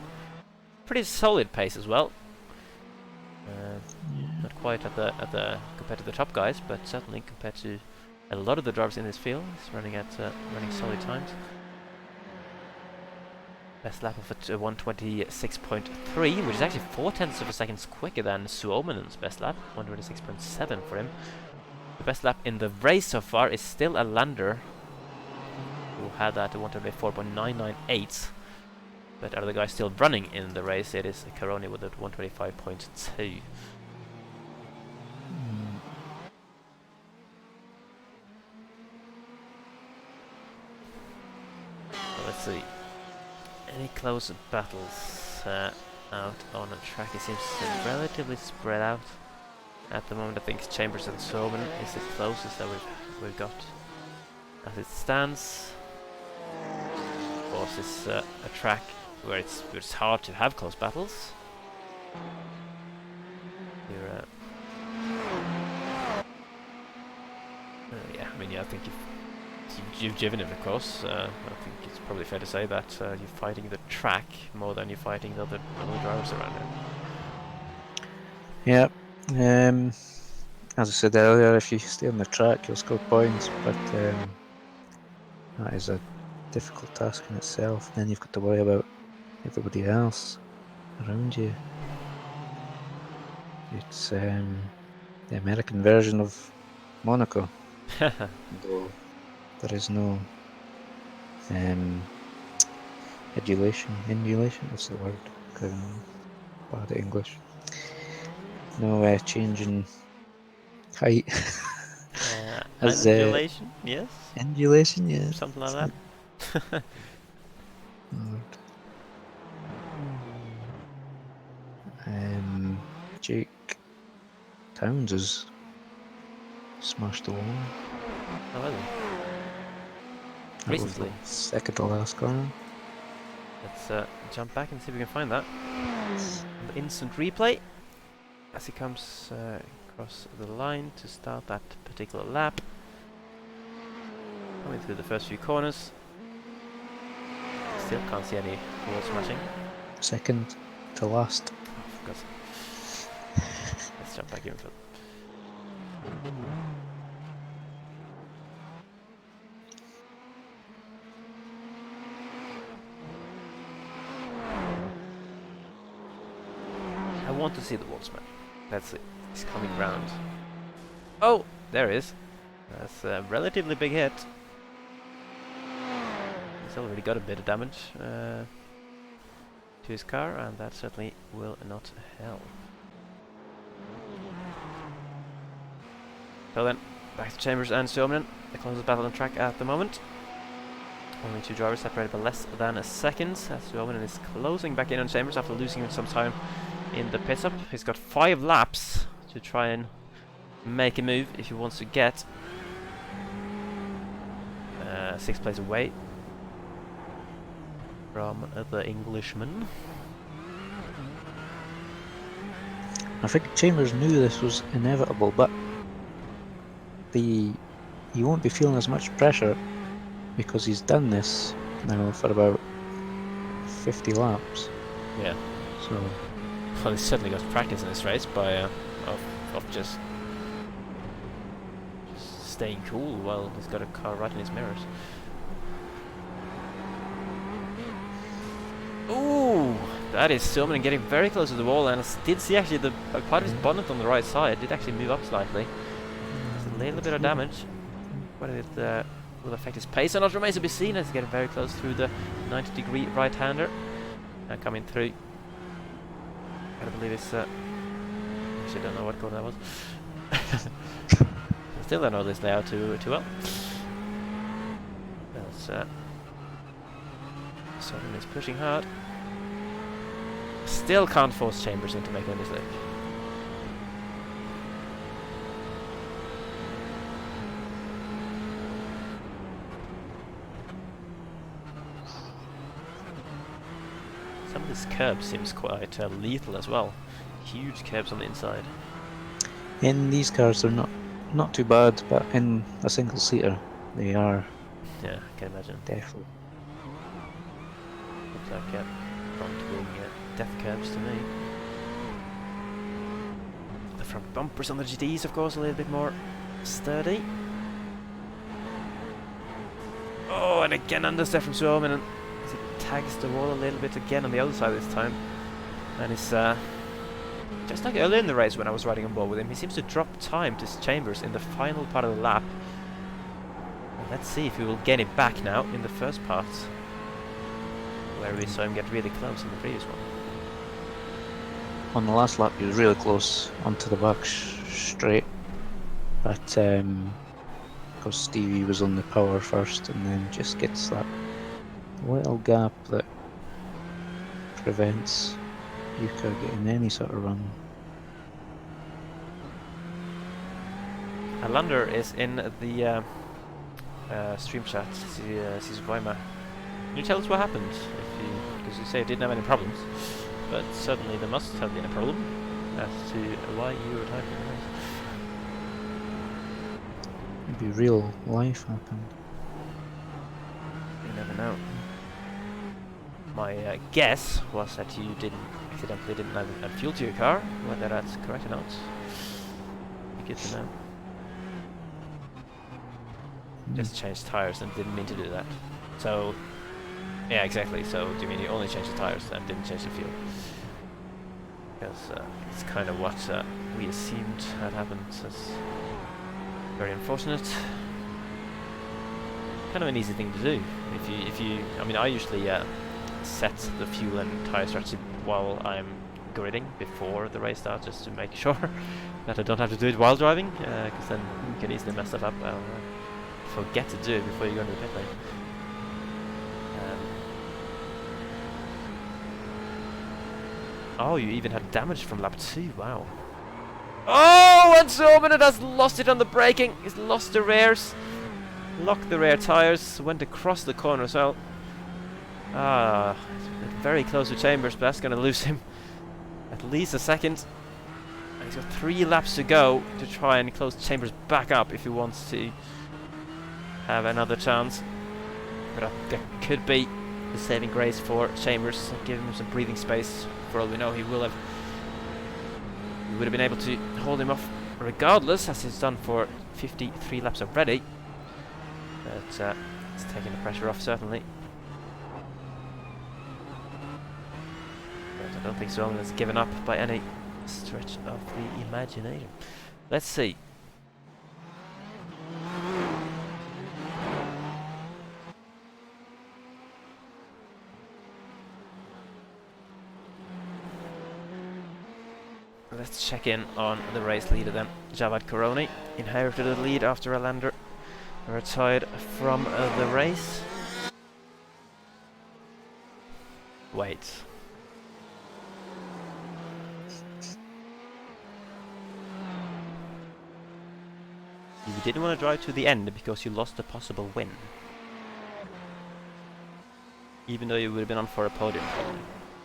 pretty solid pace as well. Not quite at the compared to the top guys, but certainly compared to a lot of the drivers in this field. He's running at running solid times. Best lap of 126.3, which is actually 0.4 of a second quicker than Suominen's best lap, 126.7 for him. The best lap in the race so far is still a Lander, who had that at 124.998. But out of the guys still running in the race, it is Caroni with it 125.2. Let's see. Any close battles out on a track? It seems relatively spread out at the moment. I think Chambers and Suominen is the closest that we've got as it stands. Of course, it's a track where it's hard to have close battles. Yeah, I mean, yeah, I think you've driven it, of course. I think it's probably fair to say that you're fighting the track more than you're fighting the other drivers around it. Yeah. As I said earlier, if you stay on the track, you'll score points, but that is a difficult task in itself. Then you've got to worry about everybody else around you. It's the American version of Monaco. Though there is no Indulation, what's the word? Bad at English. No change in height. As Undulation, yes, Indulation, yeah. something like it's that. not the word. Jake Towns has smashed the wall. Oh, really? That was Recently. the second to last corner. Let's jump back and see if we can find that. The instant replay as he comes across the line to start that particular lap. Coming through the first few corners. Still can't see any wall smashing. Second to last. Of course. Let's jump back in for. I want to see the wall smash. Let's see. He's coming round. Oh, there he is. That's a relatively big hit. He's already got a bit of damage to his car, and that certainly will not help. So then, back to Chambers and Suominen, the closest battle on track at the moment. Only two drivers separated by less than a second, as Suominen is closing back in on Chambers after losing him some time in the pit stop. He's got 5 laps to try and make a move if he wants to get 6th place away from the Englishman. I think Chambers knew this was inevitable, but he won't be feeling as much pressure because he's done this now for about 50 laps. Yeah. So Well, he's certainly got practice in this race by of just staying cool while he's got a car right in his mirrors. Ooh, that is Suominen getting very close to the wall, and I did see actually the part of his bonnet on the right side did actually move up slightly. There's a little bit of damage. Whether it will affect his pace or not remains to be seen, as he's getting very close through the 90-degree right-hander. And coming through. I believe it's actually don't know what corner that was. Still don't know this layout too well. Someone is pushing hard. Still can't force Chambers into making a mistake. Some of this curb seems quite lethal as well. Huge curbs on the inside. in these cars, they're not too bad, but in a single seater, they are Yeah, I can imagine. definitely. Looks like front wing death curbs to me. The front bumpers on the GTEs, of course, a little bit more sturdy. Oh, and again understep from Suominen as he tags the wall a little bit again on the other side this time. And it's just like earlier in the race when I was riding on board with him, he seems to drop time to Chambers in the final part of the lap. And let's see if he will gain it back now in the first part, where we saw him get really close in the previous one. On the last lap, he was really close onto the back straight, but because Stevie was on the power first, and then just gets that little gap that prevents Yuka getting any sort of run. Alander is in the stream chat. Sees Weimar. Can you tell us what happened? Because you say you didn't have any problems, but certainly there must have been a problem as to why you were typing the race. Maybe real life happened. You never know. My guess was that you accidentally didn't add fuel to your car. Whether that's correct or not, be good to know. Just changed tires and didn't mean to do that. So, yeah, exactly. So, do you mean you only changed the tires and didn't change the fuel? Because it's kind of what we assumed had happened. So it's very unfortunate. Kind of an easy thing to do. If you, I mean, I usually set the fuel and tire strategy while I'm gridding before the race starts, just to make sure that I don't have to do it while driving, because then you can easily mess stuff up and forget to do it before you go into the pit lane. Oh, you even had damage from lap 2, wow. Oh, and Sorminen has lost it on the braking. He's lost the rears. Locked the rear tires. Went across the corner as well. Very close to Chambers, but that's going to lose him at least a second. And he's got 3 laps to go to try and close Chambers back up if he wants to have another chance. But that could be the saving grace for Chambers. Give him some breathing space. For all we know, he would have been able to hold him off regardless, as he's done for 53 laps already. But it's taking the pressure off, certainly. But I don't think Sorminen has given up by any stretch of the imagination. Let's see. Let's check in on the race leader then. Javad Karoni inherited the lead after Alander retired from the race. Wait. You didn't want to drive to the end because you lost a possible win. Even though you would have been on for a podium.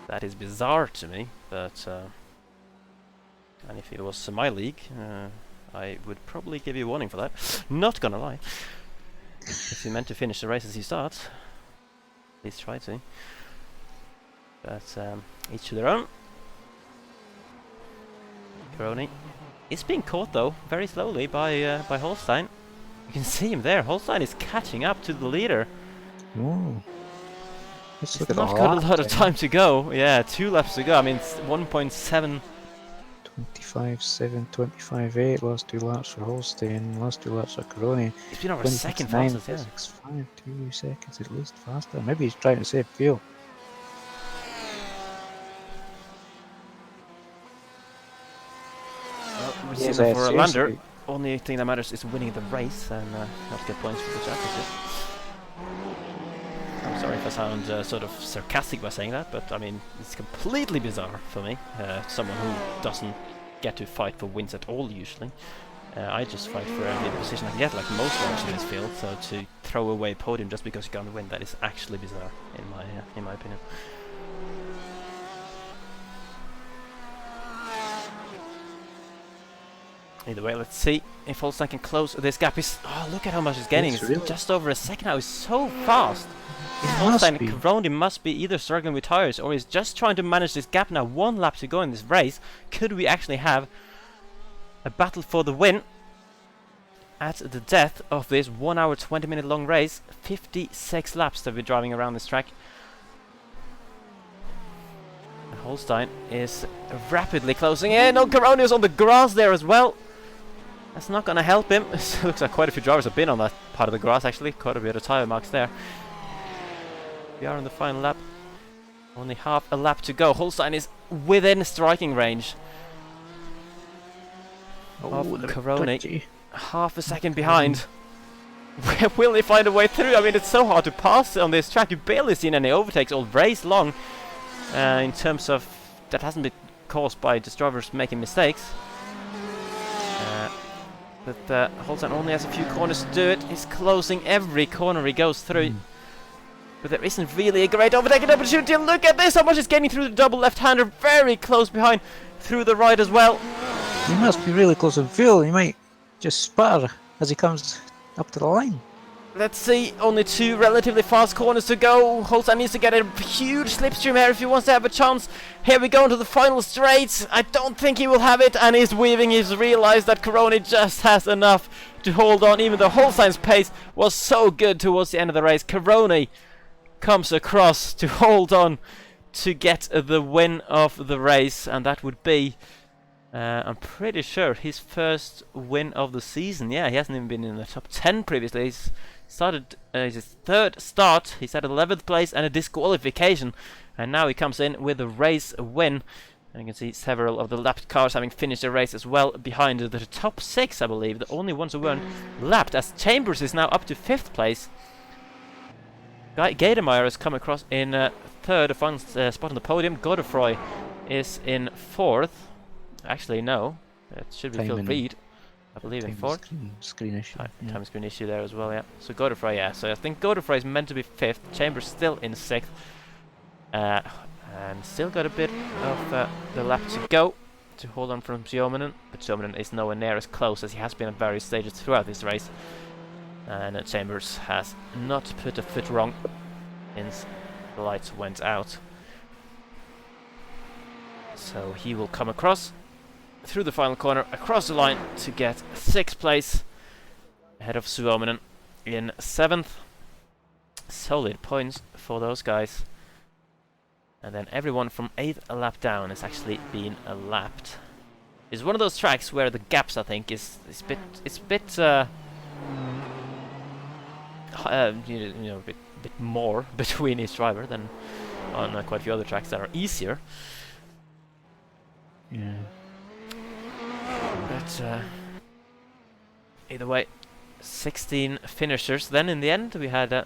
That is bizarre to me, but and if it was my league, I would probably give you a warning for that. Not gonna lie. If you meant to finish the race as you start, please try to. But each to their own. Karoni is being caught though, very slowly by Holstein. You can see him there. Holstein is catching up to the leader. Ooh. He's not got a lot of time to go. Yeah, 2 laps to go. I mean, it's 1.7. 25.7, 25.8, last 2 laps for Holstein, last 2 laps for Karoni. He's been over a second fastest, yeah. 6.5, 2 seconds at least faster. Maybe he's trying to save fuel. Well, yes, for Alander, only thing that matters is winning the race and not get points for the championship. I'm sorry if I sound sort of sarcastic by saying that, but I mean, it's completely bizarre for me. Someone who doesn't get to fight for wins at all usually. I just fight for every position I can get, like most riders in this field. So to throw away a podium just because you can't win, that is actually bizarre in my opinion. Either way, let's see if Holstein can close this gap. Oh, look at how much he's gaining. It's really just over a second now. He's so fast. Holstein Karoni must be either struggling with tires or he's just trying to manage this gap now. 1 lap to go in this race. Could we actually have a battle for the win at the death of this 1 hour 20 minute long race? 56 laps that we're driving around this track. And Holstein is rapidly closing in. Oh, Karoni is on the grass there as well. That's not going to help him. It looks like quite a few drivers have been on that part of the grass actually. Quite a bit of tire marks there. We are on the final lap. Only half a lap to go. Holstein is within striking range of Karoni. Half a second behind. Will he find a way through? I mean, it's so hard to pass on this track. You've barely seen any overtakes all race long. In terms of that hasn't been caused by just drivers making mistakes. But Holstein only has a few corners to do it. He's closing every corner he goes through. But there isn't really a great overtaking opportunity. Look at this, how much he's gaining through the double left-hander. Very close behind through the right as well. He must be really close on fuel. He might just sputter as he comes up to the line. Let's see, only 2 relatively fast corners to go. Holstein needs to get a huge slipstream here if he wants to have a chance. Here we go into the final straight. I don't think he will have it, and he's weaving. He's realized that Karoni just has enough to hold on, even though Holstein's pace was so good towards the end of the race. Karoni comes across to hold on to get the win of the race, and that would be, I'm pretty sure, his first win of the season. Yeah, he hasn't even been in the top 10 previously. He's started his third start. He's at 11th place and a disqualification, and now he comes in with a race win. And you can see several of the lapped cars having finished the race as well behind the top 6, I believe. The only ones who weren't lapped, as Chambers is now up to 5th place. Guy Gademeyer has come across in third, a final spot on the podium. Godefroy is in 4th. Actually, no. It should be Phil Reed, I believe, in 4th. Screen issue. Time screen issue there as well, yeah. So Godefroy, yeah. So I think Godefroy is meant to be 5th. Chambers still in 6th. And still got a bit of the lap to go to hold on from Suominen. But Suominen is nowhere near as close as he has been at various stages throughout this race. And Chambers has not put a foot wrong since the lights went out. So he will come across through the final corner, across the line to get 6th place ahead of Suominen in 7th. Solid points for those guys. And then everyone from 8th lap down has actually been lapped. It's one of those tracks where the gaps, I think, is a bit a bit more between each driver than on quite a few other tracks that are easier. Yeah. But either way, 16 finishers. Then in the end, we had a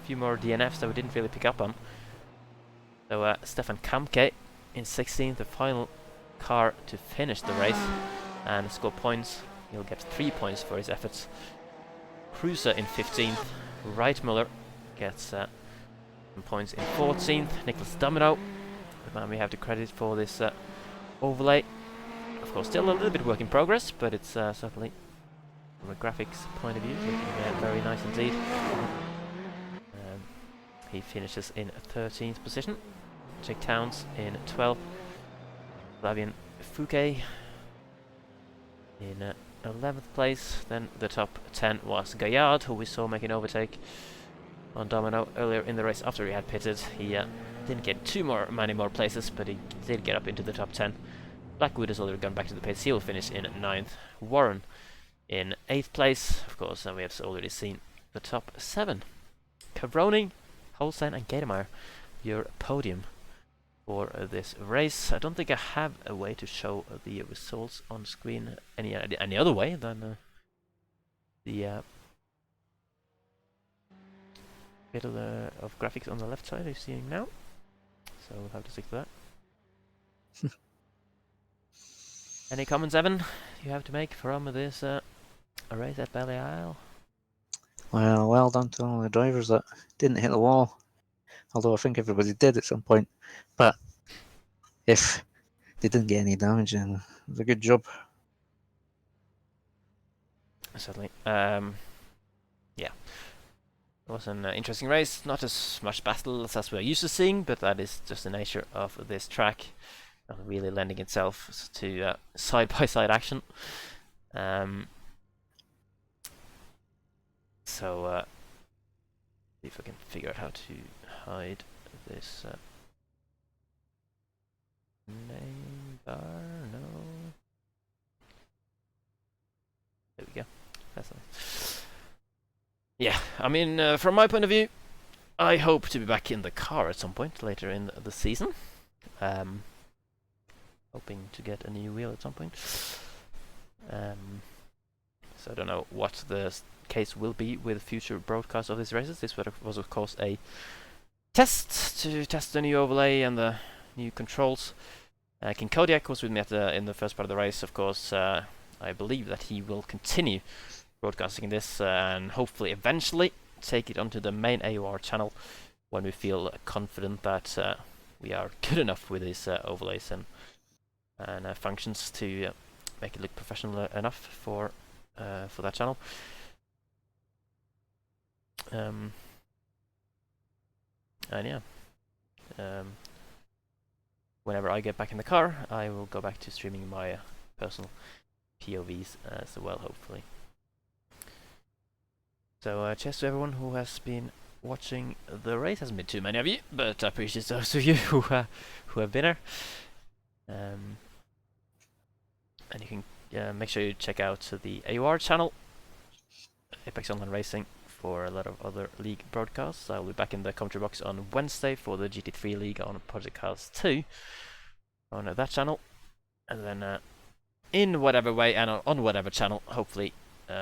few more DNFs that we didn't really pick up on. So Stefan Kamke in 16th, the final car to finish the race and score points. He'll get 3 points for his efforts. Cruiser in 15th. Reitmuller gets some points in 14th. Nicholas Domino, the man we have to credit for this overlay. Of course, still a little bit work in progress, but it's certainly, from a graphics point of view, looking very nice indeed. He finishes in 13th position. Jake Towns in 12th. Flavien Fouquet in 11th place. Then the top 10 was Gaillard, who we saw make an overtake on Domino earlier in the race after he had pitted. He didn't get many more places, but he did get up into the top 10. Blackwood has already gone back to the pits. He will finish in 9th. Warren in 8th place, of course, and we have already seen the top 7. Cavroni, Holstein and Gademeyer, your podium for this race. I don't think I have a way to show the results on screen any other way than the bit of graphics on the left side you're seeing now. So we'll have to stick to that. Any comments, Evan, you have to make from this race at Belle Isle? Well done to all the drivers that didn't hit the wall. Although I think everybody did at some point. But if they didn't get any damage, then it was a good job. Certainly. Yeah. It was an interesting race. Not as much battles as we're used to seeing, but that is just the nature of this track. Not really lending itself to side-by-side action. So, see if I can figure out how to hide this name bar. No. There we go. That's nice. Yeah, I mean, from my point of view, I hope to be back in the car at some point later in the season. Hoping to get a new wheel at some point. So I don't know what the case will be with future broadcasts of these races. This was of course a test to test the new overlay and the new controls. King Kodiak was with me in the first part of the race, of course. I believe that he will continue broadcasting this and hopefully eventually take it onto the main AOR channel when we feel confident that we are good enough with these overlays and functions to make it look professional enough for that channel. And yeah, whenever I get back in the car, I will go back to streaming my personal POVs as well, hopefully. So cheers to everyone who has been watching the race. Hasn't been too many of you, but I appreciate those of you who have been there. And you can make sure you check out the AOR channel, Apex Online Racing, for a lot of other league broadcasts. I'll be back in the commentary box on Wednesday for the GT3 League on Project Cars 2 on that channel, and then in whatever way and on whatever channel, hopefully,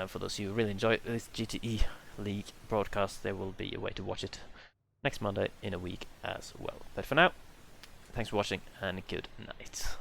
for those who really enjoy this GTE League broadcast, there will be a way to watch it next Monday in a week as well. But for now, thanks for watching and good night.